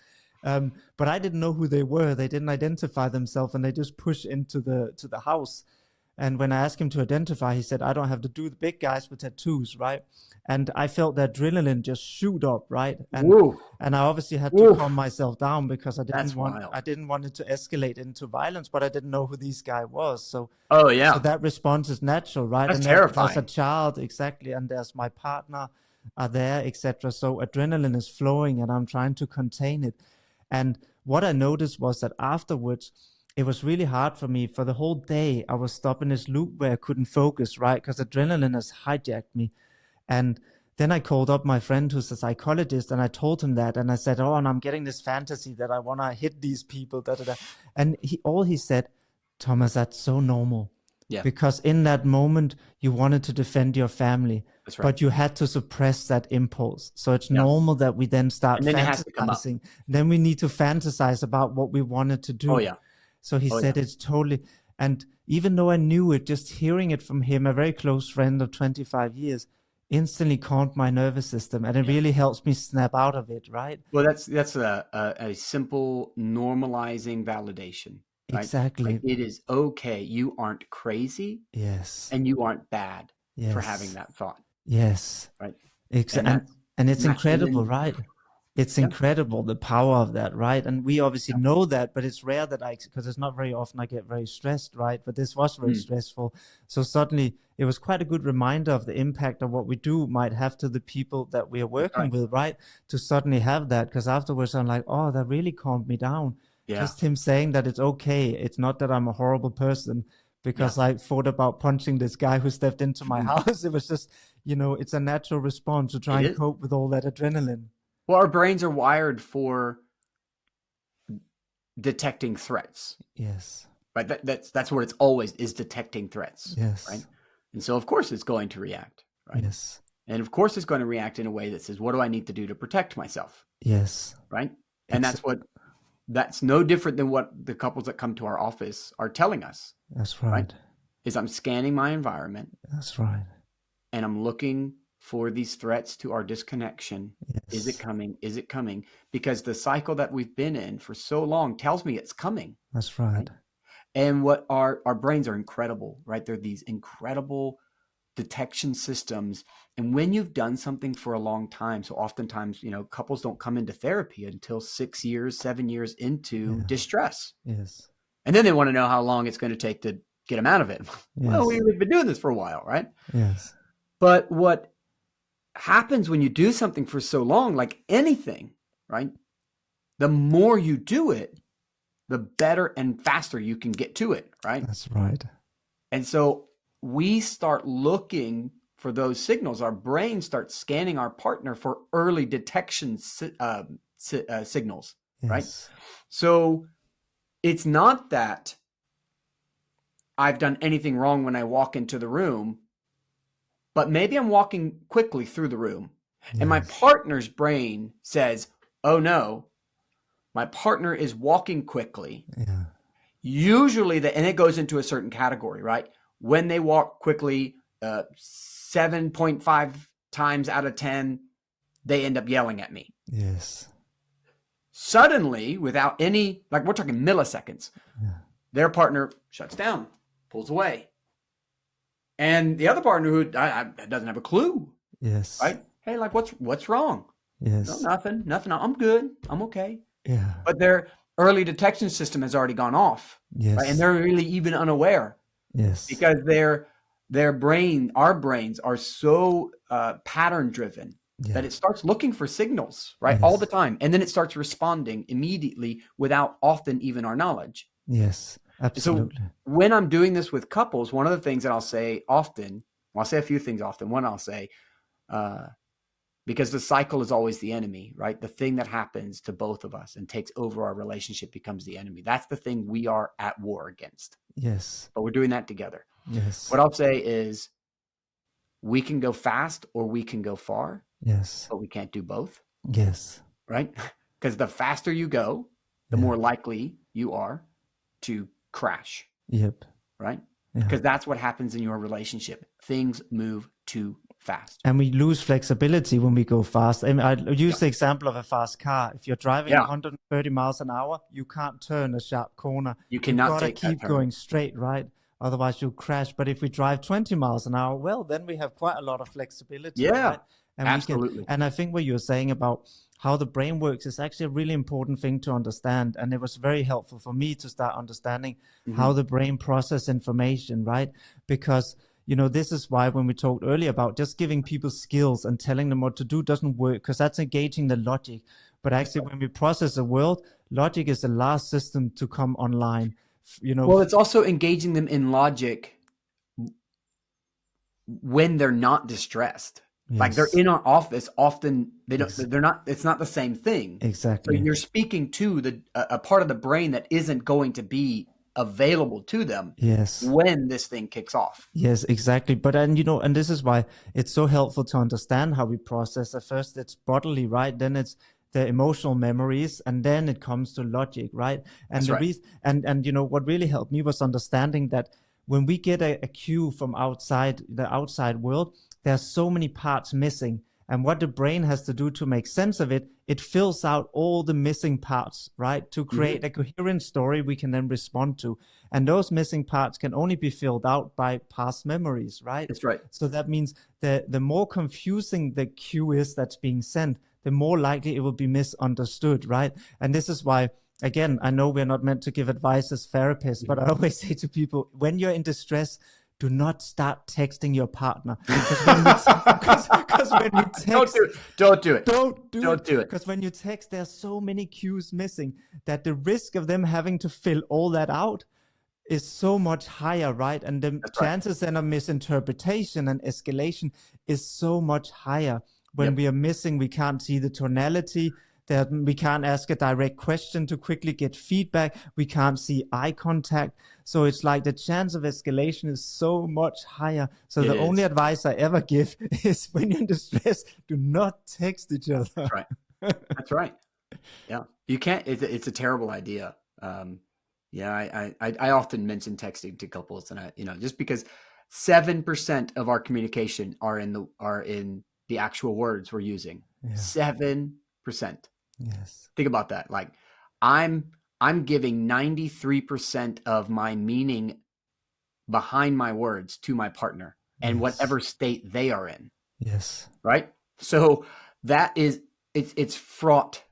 But I didn't know who they were. They didn't identify themselves, and they just pushed into the house. And when I asked him to identify, he said, I don't have to do the big guys with tattoos, right? And I felt the adrenaline just shoot up, right? And I obviously had to calm myself down, because I didn't want it to escalate into violence, but I didn't know who this guy was. So so that response is natural, right? That's and terrifying. There's a child, exactly, and there's my partner are there, etc. So adrenaline is flowing, and I'm trying to contain it. And what I noticed was that afterwards, it was really hard for me. For the whole day, I was stuck in this loop where I couldn't focus, right? Because adrenaline has hijacked me. And then I called up my friend who's a psychologist, and I told him that. And I said, and I'm getting this fantasy that I want to hit these people. And he said, Thomas, that's so normal. Yeah. Because in that moment, you wanted to defend your family. That's right. But you had to suppress that impulse. So it's normal that we then start fantasizing. Then we need to fantasize about what we wanted to do. So he said it's totally, and even though I knew it, just hearing it from him, a very close friend of 25 years, instantly calmed my nervous system, and it really helps me snap out of it, right? Well, that's a simple normalizing validation, right? Exactly. Like, it is okay. You aren't crazy. Yes. And you aren't bad for having that thought. Yes. Right. And it's incredible, right? It's incredible, the power of that, right? And we obviously know that, but it's rare that because it's not very often I get very stressed, right? But this was very stressful. So suddenly it was quite a good reminder of the impact of what we do might have to the people that we are working with, right? To suddenly have that, because afterwards I'm like, oh, that really calmed me down. Yeah. Just him saying that it's okay. It's not that I'm a horrible person because I thought about punching this guy who stepped into my house. It was just, it's a natural response to try and cope with all that adrenaline. Well, our brains are wired for detecting threats. Yes. Right. That's what it's always is, detecting threats. Yes. Right. And so of course it's going to react. Right. Yes. And of course it's going to react in a way that says, what do I need to do to protect myself? Yes. Right. And that's no different than what the couples that come to our office are telling us. That's right. Is I'm scanning my environment. That's right. And I'm looking for these threats to our disconnection. Yes. Is it coming? Is it coming? Because the cycle that we've been in for so long tells me it's coming. That's right. And what our brains are incredible, right? They're these incredible detection systems. And when you've done something for a long time, so oftentimes, couples don't come into therapy until 6 years, 7 years into distress. Yes. And then they want to know how long it's going to take to get them out of it. Well, we've been doing this for a while, right? Yes. But what happens when you do something for so long, like anything, right? The more you do it, the better and faster you can get to it, right? That's right. And so we start looking for those signals. Our brain starts scanning our partner for early detection signals, right? So it's not that I've done anything wrong when I walk into the room, but maybe I'm walking quickly through the room and my partner's brain says, oh no, my partner is walking quickly. Yeah. Usually, and it goes into a certain category, right? When they walk quickly, 7.5 times out of 10, they end up yelling at me. Yes. Suddenly, without any, like we're talking milliseconds, their partner shuts down, pulls away. And the other partner who doesn't have a clue. Yes. Right? Hey, like what's wrong? Yes. No, nothing. I'm good. I'm okay. Yeah. But their early detection system has already gone off. Yes. Right? And they're really even unaware. Yes. Because our brains are so pattern driven that it starts looking for signals, right? All the time. And then it starts responding immediately without often even our knowledge. Yes, absolutely. So when I'm doing this with couples, one of the things that I'll say often, I'll say a few things often. One, I'll say, because the cycle is always the enemy, right? The thing that happens to both of us and takes over our relationship becomes the enemy. That's the thing we are at war against. Yes. But we're doing that together. Yes. What I'll say is we can go fast or we can go far. Yes. But we can't do both. Yes. Right? Because the faster you go, the more likely you are to crash. Yep. Right? Yeah. Because that's what happens in your relationship. Things move too fast. And we lose flexibility when we go fast. I mean, I use the example of a fast car. If you're driving 130 miles an hour, you can't turn a sharp corner. You cannot take that turn. Keep going straight, right? Otherwise you'll crash. But if we drive 20 miles an hour, well, then we have quite a lot of flexibility. Yeah, right? And absolutely. And I think what you're saying about how the brain works is actually a really important thing to understand. And it was very helpful for me to start understanding how the brain processes information, right? Because, this is why when we talked earlier about just giving people skills and telling them what to do doesn't work, because that's engaging the logic. But actually, when we process the world, logic is the last system to come online. Well, it's also engaging them in logic when they're not distressed. Yes. Like they're in our office, often they're not, it's not the same thing. Exactly. So you're speaking to a part of the brain that isn't going to be available to them when this thing kicks off. Yes, exactly. But and this is why it's so helpful to understand how we process. At first it's bodily, right? Then it's the emotional memories, and then it comes to logic, right? And what really helped me was understanding that when we get a cue from the outside world, there's so many parts missing. And what the brain has to do to make sense of it, it fills out all the missing parts, right? To create a coherent story we can then respond to. And those missing parts can only be filled out by past memories, right? That's right. So that means the more confusing the cue is that's being sent, the more likely it will be misunderstood, right? And this is why, again, I know we're not meant to give advice as therapists, but I always say to people, when you're in distress, do not start texting your partner. Because when we text, don't do it. Don't do it. Because when you text, there's so many cues missing that the risk of them having to fill all that out is so much higher, right? And the chances then of misinterpretation and escalation is so much higher. When we are missing, we can't see the tonality, that we can't ask a direct question to quickly get feedback. We can't see eye contact. So it's like the chance of escalation is so much higher. So the only advice I ever give is when you're in distress, do not text each other. That's right. That's right. Yeah. You can't, it's a terrible idea. I often mention texting to couples, and just because 7% of our communication are in the actual words we're using. 7%. Yes. Think about that. Like I'm giving 93% of my meaning behind my words to my partner. and Yes. whatever state they are in. Yes. Right? So that is, it's fraught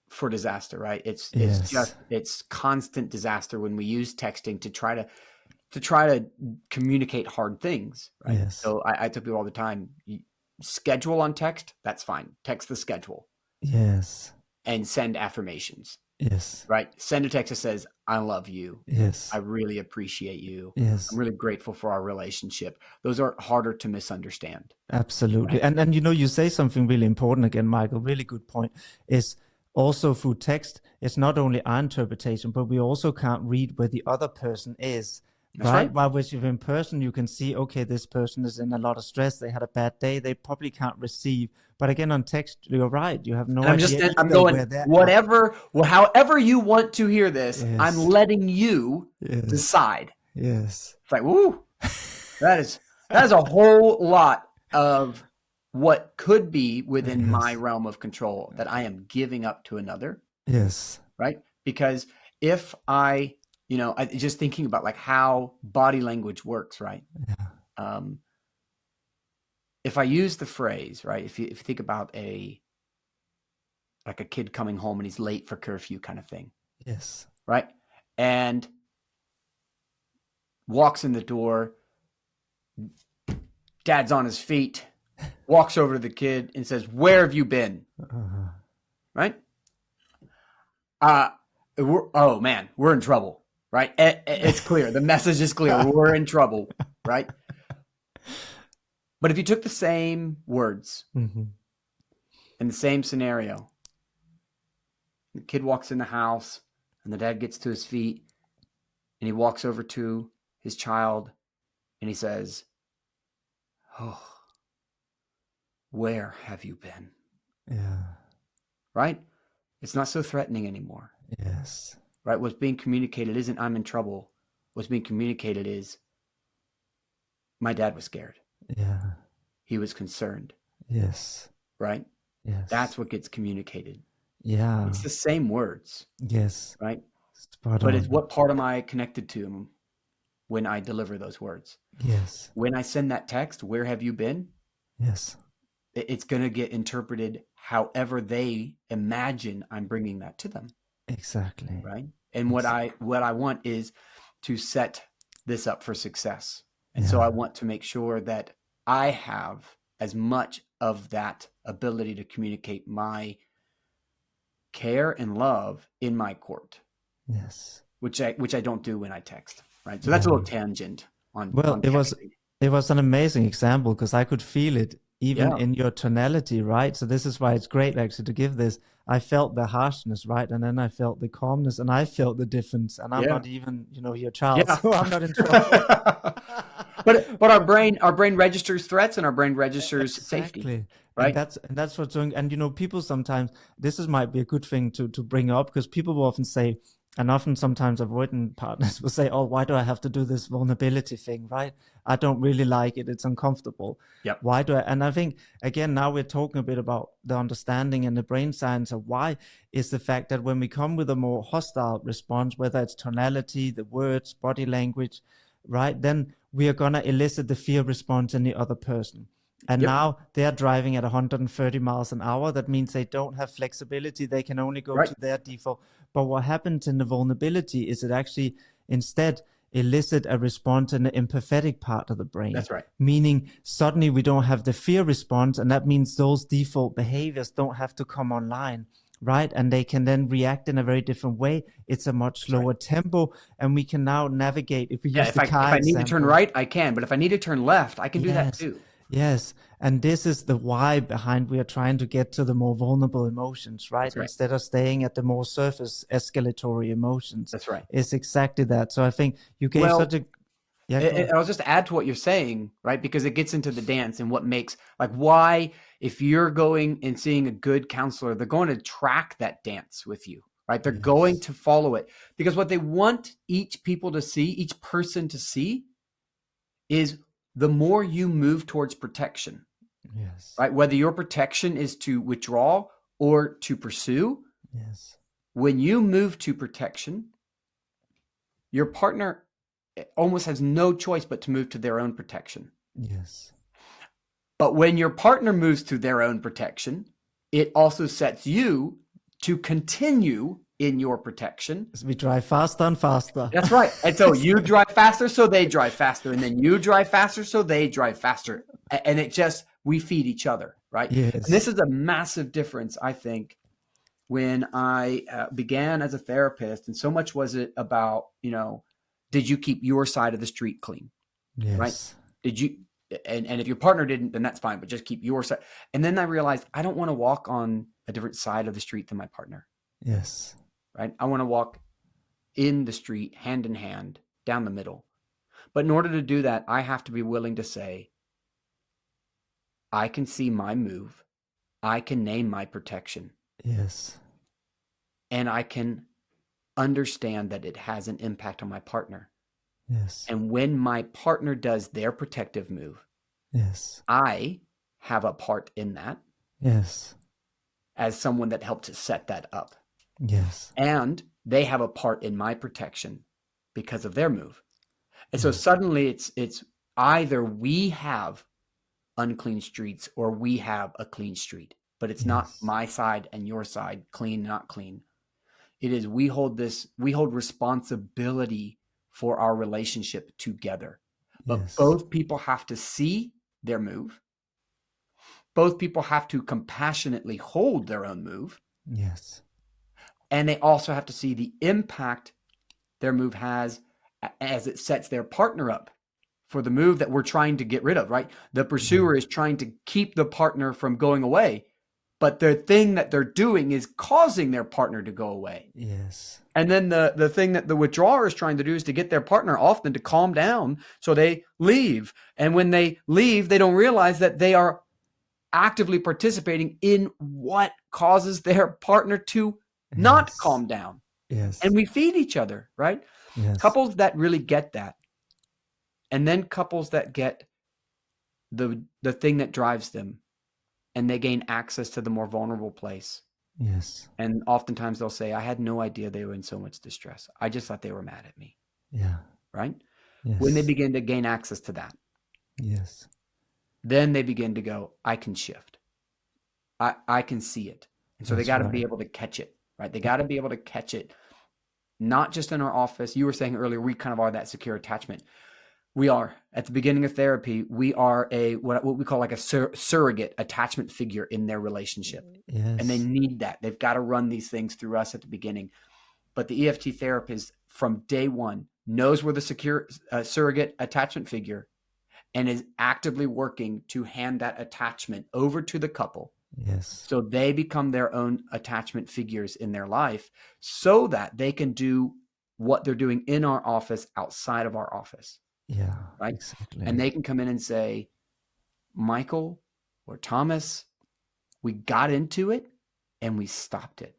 for disaster, right? It's Yes. it's constant disaster when we use texting to try to communicate hard things, right? Yes. So I tell people all the time, schedule on text, that's fine. Text the schedule Yes. and send affirmations, Yes. right? Send a text that says, I love you. Yes. I really appreciate you. Yes. I'm really grateful for our relationship. Those are harder to misunderstand. Absolutely. Right? And you say something really important again, Michael, really good point, is also through text, it's not only our interpretation, but we also can't read where the other person is. That's right. While with you in person, you can see, okay, this person is in a lot of stress. They had a bad day. They probably can't receive. But again, on text, you're right. You have no idea I'm either going, where they're whatever, however you want to hear this, Yes. I'm letting you Yes. decide. Yes. It's like, woo, that is a whole lot of what could be within Yes. my realm of control that I am giving up to another. Yes. Right? Because if I just thinking about like how body language works, right? Yeah. If I use the phrase, right? If you think about a kid coming home and he's late for curfew kind of thing. Yes. Right? And walks in the door, dad's on his feet, walks over to the kid and says, "Where have you been?" Right? Oh man, we're in trouble, right? It's clear. The message is clear. We're in trouble, right? But if you took the same words in the same scenario, the kid walks in the house and the dad gets to his feet and he walks over to his child and he says, "Oh, where have you been?" Yeah. Right? It's not so threatening anymore. Yes. Right? What's being communicated isn't "I'm in trouble." What's being communicated is my dad was scared. Yeah. He was concerned. Yes. Right? Yes. That's what gets communicated. Yeah. It's the same words. Yes. Right? Spot But on. it's what part am I connected to when I deliver those words? Yes. When I send that text, "Where have you been?" Yes. It's going to get interpreted however they imagine I'm bringing that to them. Exactly. Right? And what I want is to set this up for success. And so I want to make sure that I have as much of that ability to communicate my care and love in my court. Yes. Which I don't do when I text. Right? So that's a little tangent on texting. It was an amazing example because I could feel it even in your tonality, right? So this is why it's great actually to give this. I felt the harshness, right? And then I felt the calmness and I felt the difference. And I'm not even, your child, so I'm not in trouble. But our brain registers threats and our brain registers safety. Right? And that's what's doing. And people sometimes, might be a good thing to bring up because people will often say, and often sometimes avoidant partners will say, "Oh, why do I have to do this vulnerability thing, right? I don't really like it. It's uncomfortable. Yep. Why do I?" And I think, again, now we're talking a bit about the understanding and the brain science of why is the fact that when we come with a more hostile response, whether it's tonality, the words, body language, right, then we are going to elicit the fear response in the other person. And now they're driving at 130 miles an hour. That means they don't have flexibility. They can only go to their default. But what happens in the vulnerability is it actually instead elicit a response in the empathetic part of the brain. That's right. Meaning suddenly we don't have the fear response, and that means those default behaviors don't have to come online, right? And they can then react in a very different way. It's a much slower tempo, and we can now navigate. If we use the car if I need to turn right, I can. But if I need to turn left, I can do that too. Yes. And this is the why behind we are trying to get to the more vulnerable emotions, right? Instead of staying at the more surface escalatory emotions. That's right. It's exactly that. So I think you gave such a... I'll just add to what you're saying, right? Because it gets into the dance and what makes, like, why, if you're going and seeing a good counselor, they're going to track that dance with you, right? They're going to follow it. Because what they want each person to see is the more you move towards protection, right? Whether your protection is to withdraw or to pursue, when you move to protection, your partner almost has no choice but to move to their own protection. Yes. But when your partner moves to their own protection, it also sets you to continue in your protection. We drive faster and faster. That's right. And so you drive faster, so they drive faster. And then you drive faster, so they drive faster. And it just, we feed each other, right? Yes. And this is a massive difference, I think, when I began as a therapist. And so much was it about, did you keep your side of the street clean? Yes. Right? Did you, and if your partner didn't, then that's fine, but just keep your side. And then I realized I don't want to walk on a different side of the street than my partner. Yes. Right? I want to walk in the street, hand in hand, down the middle. But in order to do that, I have to be willing to say, I can see my move. I can name my protection. Yes. And I can understand that it has an impact on my partner. Yes. And when my partner does their protective move, yes, I have a part in that. Yes. As someone that helped to set that up. Yes. And they have a part in my protection because of their move. And so suddenly it's either we have unclean streets or we have a clean street, but it's not my side and your side, clean, not clean. It is we hold responsibility for our relationship together. But both people have to see their move. Both people have to compassionately hold their own move. Yes. And they also have to see the impact their move has as it sets their partner up for the move that we're trying to get rid of, right? The pursuer is trying to keep the partner from going away, but the thing that they're doing is causing their partner to go away. Yes. And then the thing that the withdrawer is trying to do is to get their partner often to calm down so they leave. And when they leave, they don't realize that they are actively participating in what causes their partner to not calm down. Yes. And we feed each other, right? Yes. Couples that really get that. And then couples that get the thing that drives them and they gain access to the more vulnerable place. Yes. And oftentimes they'll say, I had no idea they were in so much distress. I just thought they were mad at me. Yeah. Right? Yes. When they begin to gain access to that. Yes. Then they begin to go, I can shift. I can see it. And so they got to be able to catch it, right? They got to be able to catch it, not just in our office. You were saying earlier, we kind of are that secure attachment. We are. At the beginning of therapy, we are what we call like a surrogate attachment figure in their relationship. Yes. And they need that. They've got to run these things through us at the beginning. But the EFT therapist from day one knows we're the secure surrogate attachment figure and is actively working to hand that attachment over to the couple. Yes. So they become their own attachment figures in their life so that they can do what they're doing in our office outside of our office. Yeah. Right. Exactly. And they can come in and say, Michael or Thomas, we got into it and we stopped it.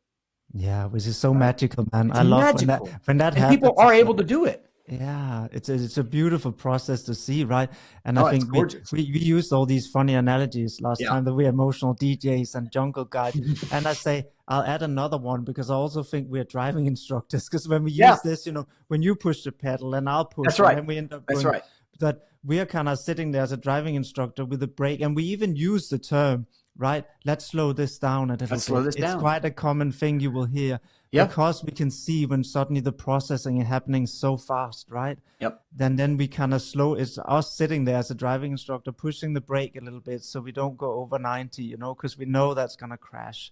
Yeah, which is so magical, man. It's I love magical. when that and happens. People are able to do it. Yeah, it's a beautiful process to see, right? And Oh, I think it's we used all these funny analogies last time that we're emotional DJs and jungle guides. And I say, I'll add another one because I also think we're driving instructors. Because when we use this, when you push the pedal and I'll push, That's right. And we end up That's going, right. That we are kind of sitting there as a driving instructor with a brake, and we even use the term, right? Let's slow this down a little bit. Slow this down. It's quite a common thing you will hear. Yep. Because we can see when suddenly the processing is happening so fast, right? Yep. Then we kind of slow. It's us sitting there as a driving instructor, pushing the brake a little bit so we don't go over 90, because we know that's going to crash.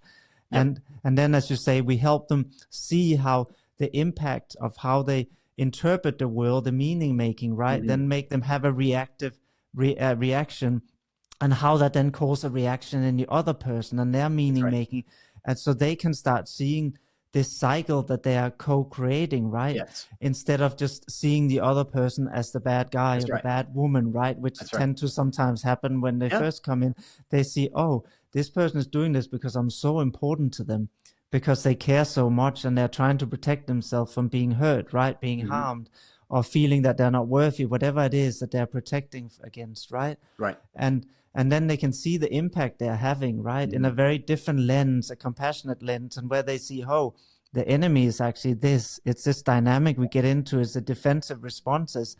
Yep. And then, as you say, we help them see how the impact of how they interpret the world, the meaning making, right? Mm-hmm. Then make them have a reactive reaction, and how that then causes a reaction in the other person and their meaning making. And so they can start seeing this cycle that they are co-creating, right? Yes. Instead of just seeing the other person as the bad guy or the bad woman, right? Which tend to sometimes happen when they first come in. They see, oh, this person is doing this because I'm so important to them, because they care so much and they're trying to protect themselves from being hurt, right? Being harmed, or feeling that they're not worthy, whatever it is that they're protecting against, right? Right. And then they can see the impact they're having, right? In a very different lens, a compassionate lens, and where they see, oh, the enemy is actually this. It's this dynamic we get into, is the defensive responses.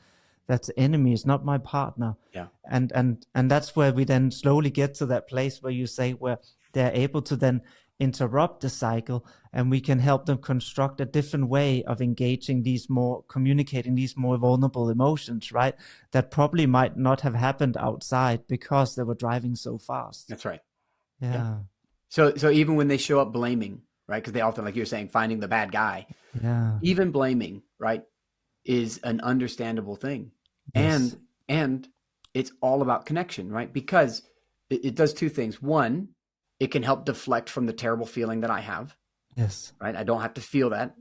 That's the enemy, is not my partner. Yeah. And that's where we then slowly get to that place where you say, where they're able to then interrupt the cycle, and we can help them construct a different way of engaging communicating these more vulnerable emotions, right? That probably might not have happened outside because they were driving so fast. That's right. Yeah. So even when they show up blaming, right? Because they often, like you're saying, finding the bad guy. Yeah. Even blaming, right, is an understandable thing. Yes. And it's all about connection, right? Because it does two things. One, it can help deflect from the terrible feeling that I have. Yes. Right? I don't have to feel that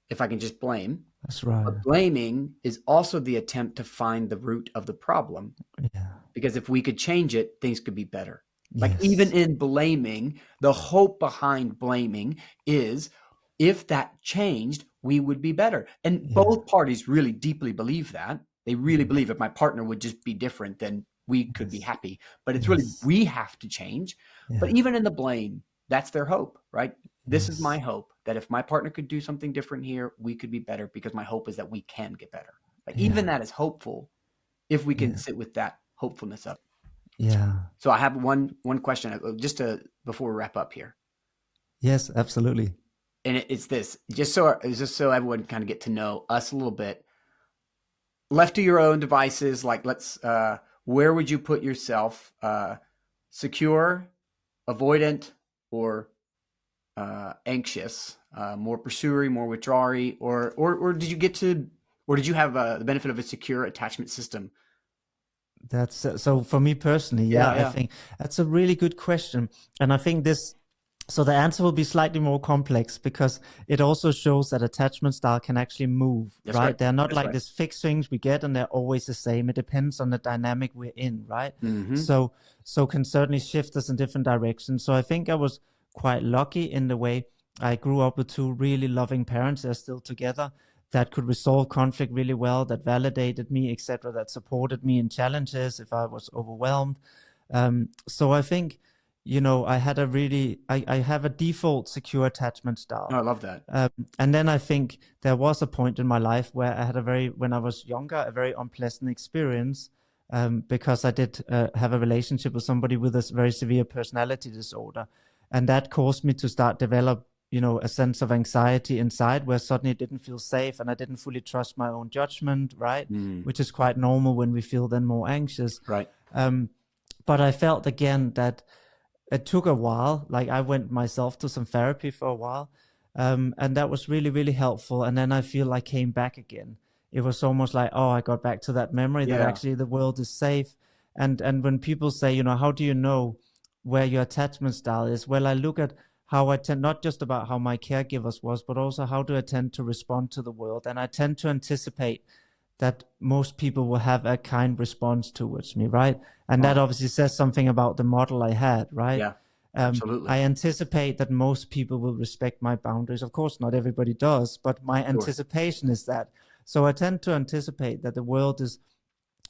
if I can just blame. That's right. But blaming is also the attempt to find the root of the problem. Yeah. Because if we could change it, things could be better. Like Yes. even in blaming, the hope behind blaming is if that changed, we would be better. And both parties really deeply believe that. They really believe if my partner would just be different, then we could be happy. But it's really, we have to change. Yeah. But even in the blame, that's their hope, right? This is Yes. my hope, that if my partner could do something different here, we could be better, because my hope is that we can get better. Like even that is hopeful if we can sit with that hopefulness up. Yeah. So I have one question before we wrap up here. Yes, absolutely. And it's this, just so everyone kind of get to know us a little bit. Left to your own devices, like where would you put yourself? Secure, avoidant, or anxious? More pursuer, more withdrawal, or did you have the benefit of a secure attachment system? That's so for me personally, I think that's a really good question. And I think so the answer will be slightly more complex, because it also shows that attachment style can actually move, right? They're not like these fixed things we get and they're always the same. It depends on the dynamic we're in, right? Mm-hmm. So can certainly shift us in different directions. So I think I was quite lucky in the way I grew up with two really loving parents. They're still together, that could resolve conflict really well, that validated me, etc., that supported me in challenges if I was overwhelmed. So I think, I had I have a default secure attachment style. Oh, I love that. And then I think there was a point in my life where I had when I was younger, a very unpleasant experience, because I did have a relationship with somebody with a very severe personality disorder. And that caused me to start develop a sense of anxiety inside, where suddenly it didn't feel safe and I didn't fully trust my own judgment, right? Which is quite normal when we feel then more anxious. Right. But I felt again that it took a while. Like I went myself to some therapy for a while. And that was really, really helpful. And then I feel I came back again. It was almost like, I got back to that memory that actually the world is safe. And when people say, how do you know where your attachment style is? Well, I look at how I tend, not just about how my caregivers was, but also how do I tend to respond to the world. And I tend to anticipate that most people will have a kind response towards me, right? And that obviously says something about the model I had, right? Yeah, absolutely. I anticipate that most people will respect my boundaries. Of course, not everybody does, but my anticipation is that. So I tend to anticipate that the world is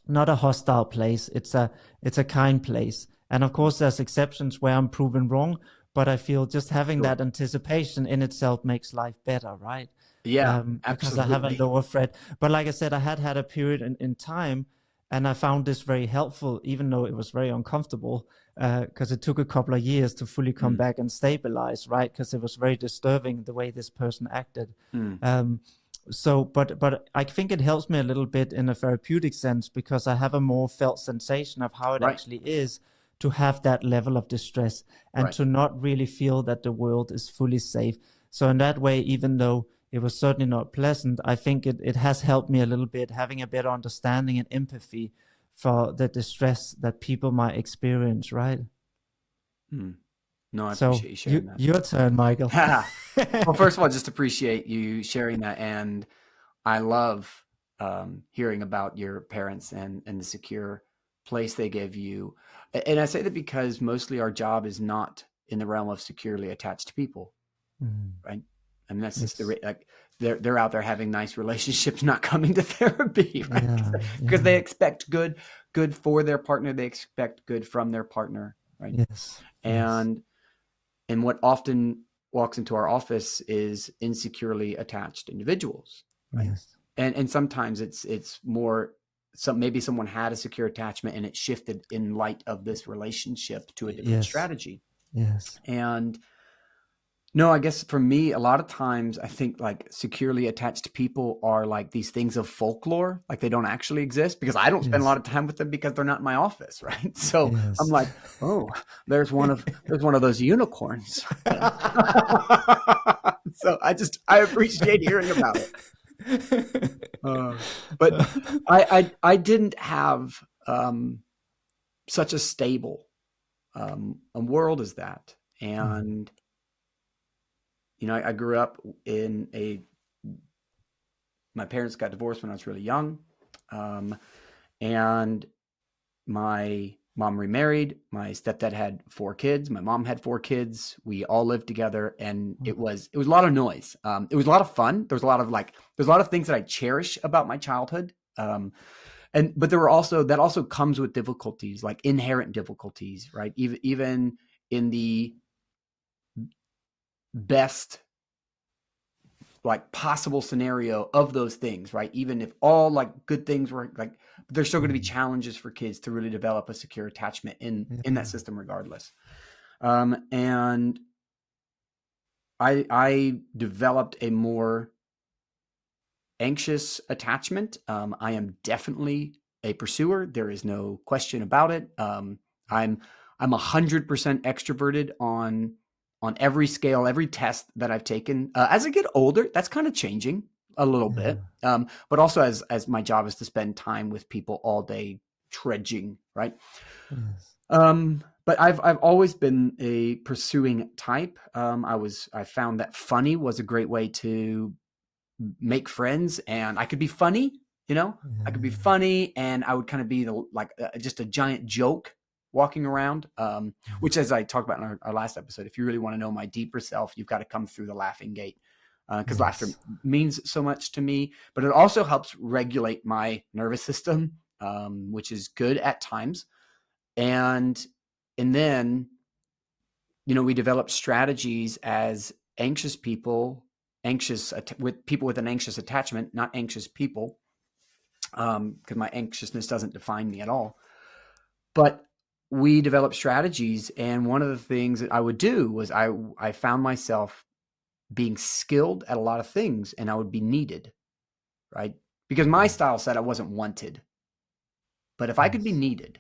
not a hostile place. It's a kind place. And of course, there's exceptions where I'm proven wrong, but I feel just having that anticipation in itself makes life better, right? Yeah, because I have a lower threat. But like I said, I had a period in time, and I found this very helpful, even though it was very uncomfortable, because it took a couple of years to fully come back and stabilize, right? Because it was very disturbing the way this person acted. But I think it helps me a little bit in a therapeutic sense, because I have a more felt sensation of how it actually is to have that level of distress and to not really feel that the world is fully safe. So in that way, even though it was certainly not pleasant, I think it has helped me a little bit, having a better understanding and empathy for the distress that people might experience, right? No, I appreciate you sharing that. Your turn, Michael. Well, first of all, just appreciate you sharing that. And I love hearing about your parents and the secure place they gave you. And I say that because mostly our job is not in the realm of securely attached people, right? I mean, that's just like they're out there having nice relationships, not coming to therapy, right? Because they expect good for their partner. They expect good from their partner, right? Yes. And what often walks into our office is insecurely attached individuals, right? Yes. And sometimes it's more, maybe someone had a secure attachment and it shifted in light of this relationship to a different Yes. strategy. Yes. And no, I guess for me, a lot of times I think like securely attached people are like these things of folklore, like they don't actually exist, because I don't spend a lot Yes. of time with them because they're not in my office, right? So I'm Yes. like, oh, there's one of those unicorns. So I appreciate hearing about it. But I didn't have such a stable a world as that. And I grew up my parents got divorced when I was really young. And my mom remarried. My stepdad had 4 kids. My mom had 4 kids. We all lived together, and it was a lot of noise. It was a lot of fun. There's a lot of things that I cherish about my childhood. But that also comes with difficulties, like inherent difficulties, right? Even in the best like possible scenario of those things, right? Even if all like good things were like, there's still going to be challenges for kids to really develop a secure attachment in that system regardless. And I developed a more anxious attachment. I am definitely a pursuer. There is no question about it. I'm 100% extroverted on every scale, every test that I've taken. As I get older, that's kind of changing a little bit. But also as my job is to spend time with people all day trudging, right? Yes. But I've always been a pursuing type. I found that funny was a great way to make friends, and I could be funny, I could be funny, and I would kind of be just a giant joke walking around, which, as I talked about in our last episode, if you really want to know my deeper self, you've got to come through the laughing gate, because laughter means so much to me, but it also helps regulate my nervous system, which is good at times. And then, we develop strategies as anxious people, with people with an anxious attachment, not anxious people, because my anxiousness doesn't define me at all. But we developed strategies, and one of the things that I would do was I found myself being skilled at a lot of things, and I would be needed, right? Because my style said I wasn't wanted. But if I could be needed,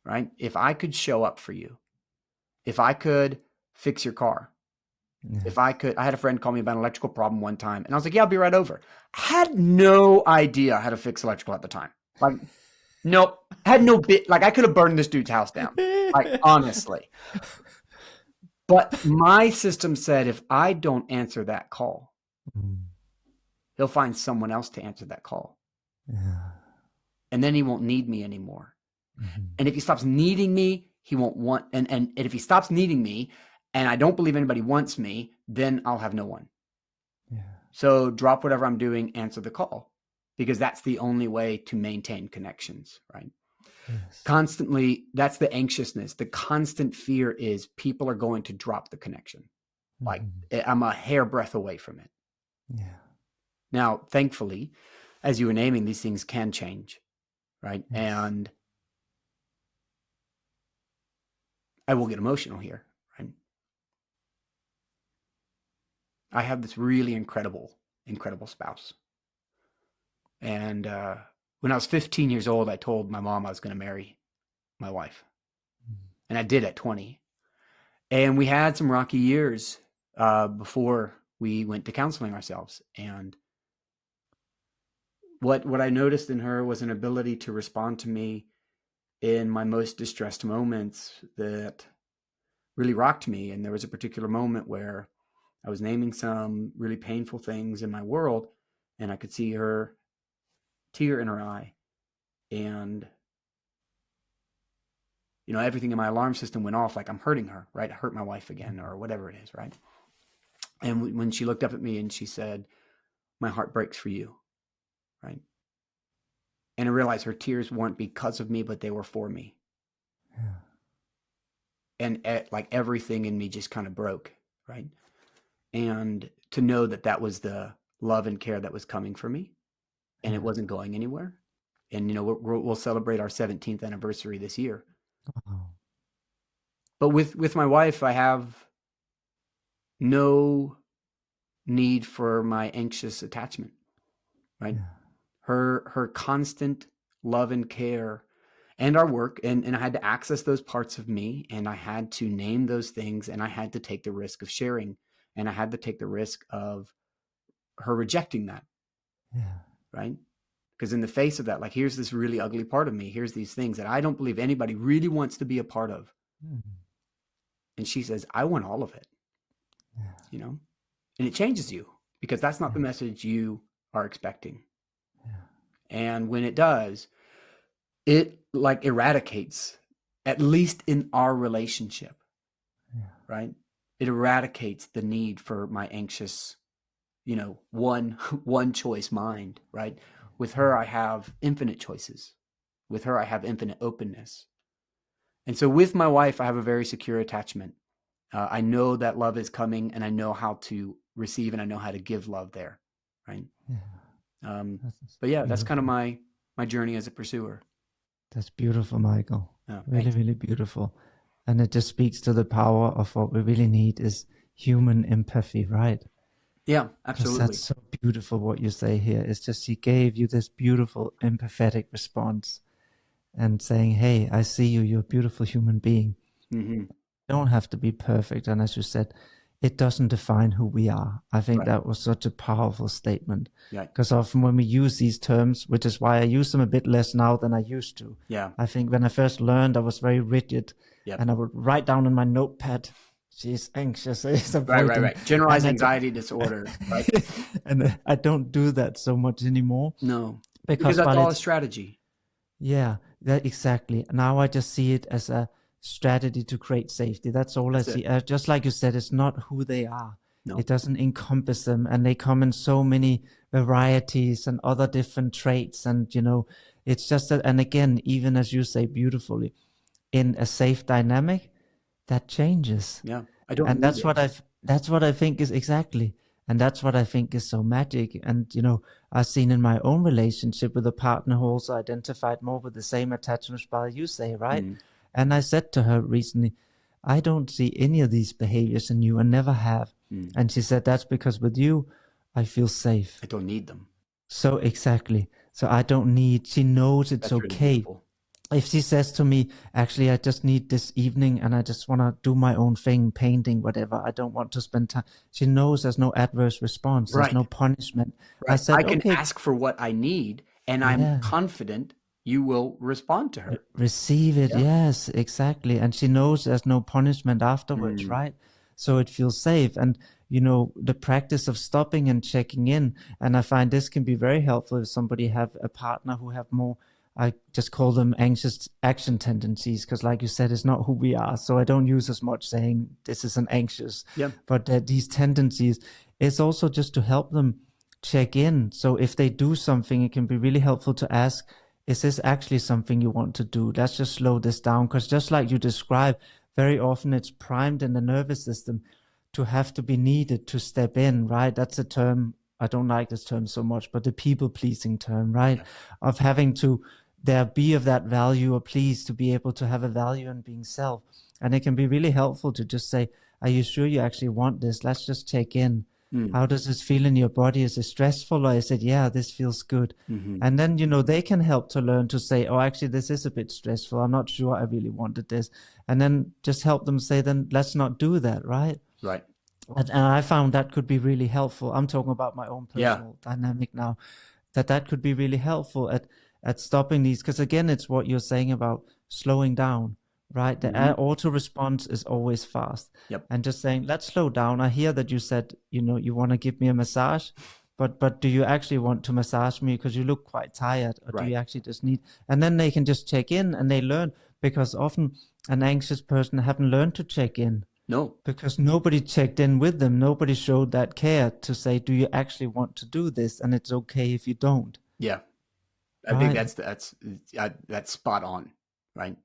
right? If I could show up for you, if I could fix your car, if I had a friend call me about an electrical problem one time, and I was like, yeah, I'll be right over. I had no idea how to fix electrical at the time. Like, nope. I had no bit, like I could have burned this dude's house down. Like, honestly. But my system said, if I don't answer that call, he'll find someone else to answer that call. And then he won't need me anymore. And if he stops needing me, he won't want, and if he stops needing me, and I don't believe anybody wants me, then I'll have no one. So drop whatever I'm doing, answer the call, because that's the only way to maintain connections, right? Constantly, that's the anxiousness. The constant fear is people are going to drop the connection. Like I'm a hairbreadth away from it. Now, thankfully, as you were naming, these things can change, right? And I will get emotional here, right? I have this really incredible spouse. And when I was 15 years old, I told my mom I was going to marry my wife. And I did at 20. And we had some rocky years before we went to counseling ourselves. And what I noticed in her was an ability to respond to me in my most distressed moments that really rocked me. And there was a particular moment where I was naming some really painful things in my world, and I could see her tear in her eye. And, everything in my alarm system went off, like I'm hurting her, right? I hurt my wife again, or whatever it is, right? And when she looked up at me and she said, my heart breaks for you, right? And I realized her tears weren't because of me, but they were for me. And like everything in me just kind of broke. right? And to know that that was the love and care that was coming for me, and it wasn't going anywhere. And, you know, we'll celebrate our 17th anniversary this year. Wow. But with my wife, I have no need for my anxious attachment, right? Yeah. Her constant love and care and our work, and I had to access those parts of me, and I had to name those things, and I had to take the risk of sharing, and I had to take the risk of her rejecting that, Yeah. right? Because in the face of that, like, here's this really ugly part of me, here's these things that I don't believe anybody really wants to be a part of. And she says, I want all of it. Yeah. You know, and it changes you, because that's not the message you are expecting. And when it does, it like eradicates, at least in our relationship, right? It eradicates the need for my anxious, you know, one choice mind, right? With her, I have infinite choices. With her, I have infinite openness. And so with my wife, I have a very secure attachment. I know that love is coming, and I know how to receive, and I know how to give love there, right? But yeah, that's kind of my journey as a pursuer. That's beautiful, Michael. Really, Thanks. really beautiful. And it just speaks to the power of what we really need is human empathy, right? Yeah, Because absolutely. that's so beautiful what you say here. It's just he gave you this beautiful empathetic response and saying, hey, I see you, you're a beautiful human being. Mm-hmm. Don't have to be perfect. And as you said, it doesn't define who we are. I think Right. that was such a powerful statement. Yeah. Because often when we use these terms, which is why I use them a bit less now than I used to. Yeah. I think when I first learned, I was very rigid. Yep. And I would write down in my notepad, she's anxious, she's avoiding. Right. Generalized anxiety disorder, right? And I don't do that so much anymore. No, Because that's while all a it's, strategy. yeah, that exactly. Now I just see it as a strategy to create safety. That's all That's I see. Just like you said, it's not who they are. No. It doesn't encompass them, and they come in so many varieties and other different traits. And, you know, it's just that, and again, even as you say beautifully, in a safe dynamic, that changes. Yeah. I don't And need that's it. that's what I think is exactly. And that's what I think is so magic. And, you know, I've seen in my own relationship with a partner who also identified more with the same attachment style you say, right? Mm. And I said to her recently, I don't see any of these behaviors in you and never have. And she said, that's because with you, I feel safe. I don't need them. So exactly. So I don't need, she knows it's That's really okay. beautiful. If she says to me, actually, I just need this evening and I just want to do my own thing, painting, whatever. I don't want to spend time. She knows there's no adverse response. There's Right. no punishment. Right. I said, I can okay, ask for what I need, and I'm yeah, confident you will respond to her. receive it. Yeah. Yes, exactly. And she knows there's no punishment afterwards, right? So it feels safe. And, you know, the practice of stopping and checking in. And I find this can be very helpful if somebody have a partner who have more, I just call them anxious action tendencies, because like you said, it's not who we are. So I don't use as much saying this is an anxious, Yeah. but these tendencies, it's also just to help them check in. So if they do something, it can be really helpful to ask, is this actually something you want to do? Let's just slow this down. Because just like you described, very often it's primed in the nervous system to have to be needed to step in, right? That's a term, I don't like this term so much, but the people pleasing term, right? Yeah. Of having to there be of that value or please to be able to have a value in being self. And it can be really helpful to just say, are you sure you actually want this? Let's just check in. How does this feel in your body? Is it stressful, or is it, yeah, this feels good? And then, you know, they can help to learn to say, oh, actually, this is a bit stressful. I'm not sure I really wanted this. And then just help them say, then let's not do that, right? Right. And I found that could be really helpful. I'm talking about my own personal dynamic now, that could be really helpful at stopping these. Because again, it's what you're saying about slowing down, right? The auto response is always fast. Yep. And just saying, let's slow down. I hear that you said, you know, you want to give me a massage, but do you actually want to massage me because you look quite tired, or do you actually just need? And then they can just check in and they learn, because often an anxious person haven't learned to check in. No. Because nobody checked in with them. Nobody showed that care to say, do you actually want to do this? And it's okay if you don't. Yeah. I think that's spot on, right?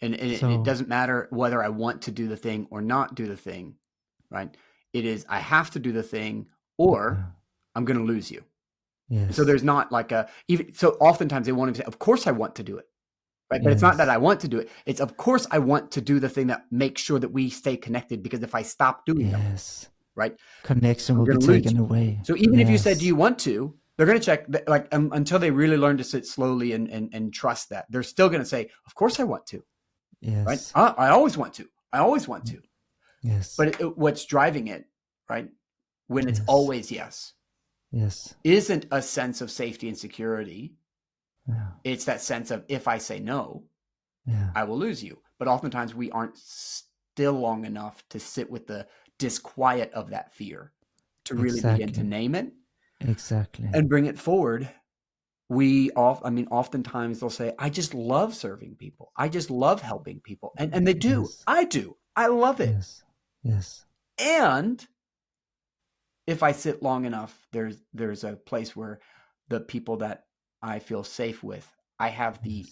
And it doesn't matter whether I want to do the thing or not do the thing, right? It is, I have to do the thing or I'm going to lose you. Yes. So there's not like so oftentimes they won't even say, of course I want to do it. Right. But it's not that I want to do it. It's, of course I want to do the thing that makes sure that we stay connected, because if I stop doing them, right, connection will be taken away. So even if you said, do you want to, they're going to check like until they really learn to sit slowly and trust that, they're still going to say, of course I want to. Yes. Right. I always want to. I always want to. Yes. But what's driving it, right, when it's always yes, isn't a sense of safety and security. It's that sense of, if I say no, I will lose you. But oftentimes we aren't still long enough to sit with the disquiet of that fear to really begin to name it. Exactly. And bring it forward. Oftentimes they'll say, I just love serving people. I just love helping people. And they do. Yes. I do. I love it. Yes. And if I sit long enough, there's a place where the people that I feel safe with, I have the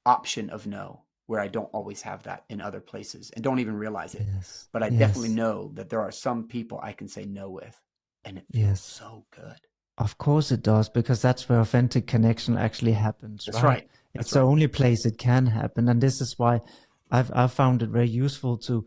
option of no, where I don't always have that in other places and don't even realize it. But I definitely know that there are some people I can say no with, and it feels so good. Of course it does, because that's where authentic connection actually happens. That's right. It's the only place it can happen. And this is why I've found it very useful to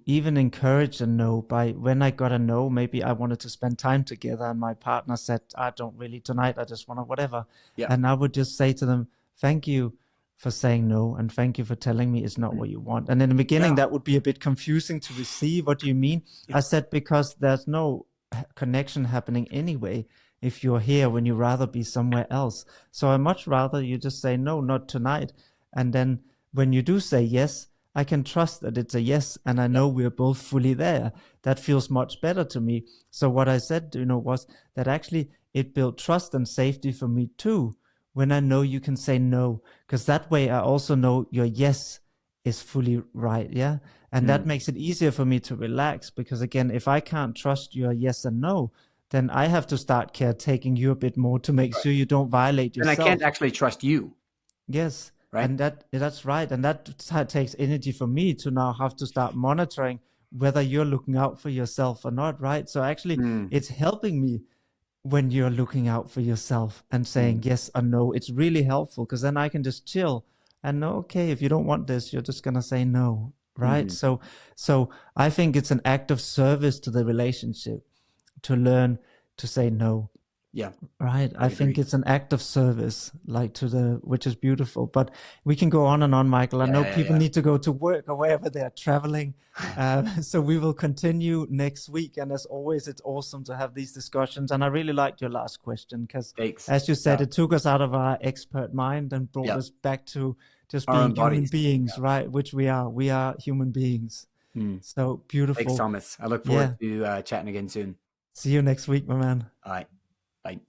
even encourage a no. By when I got a no, maybe I wanted to spend time together and my partner said, I don't really tonight, I just want to whatever. And I would just say to them, thank you for saying no, and thank you for telling me it's not what you want. And in the beginning that would be a bit confusing to receive. What do you mean? I said, because there's no connection happening anyway if you're here when you rather be somewhere else. So I much rather you just say no, not tonight. And then when you do say yes, I can trust that it's a yes, and I know we're both fully there. That feels much better to me. So what I said, was that actually it built trust and safety for me too, when I know you can say no, because that way I also know your yes is fully right. Yeah. And that makes it easier for me to relax, because again, if I can't trust your yes and no, then I have to start caretaking you a bit more to make sure you don't violate yourself. And I can't actually trust you. Yes. Right. And that's right. And that takes energy for me to now have to start monitoring whether you're looking out for yourself or not. Right. So actually it's helping me when you're looking out for yourself and saying yes or no. It's really helpful, because then I can just chill and know, okay, if you don't want this, you're just going to say no. Right. So I think it's an act of service to the relationship to learn to say no. Yeah. Right. I think it's an act of service, which is beautiful. But we can go on and on, Michael. I know people need to go to work or wherever they're traveling. So we will continue next week. And as always, it's awesome to have these discussions. And I really liked your last question, because as you said, it took us out of our expert mind and brought us back to just being human beings, right? Which we are. We are human beings. So beautiful. Thanks, Thomas. I look forward to chatting again soon. See you next week, my man. All right. Bye.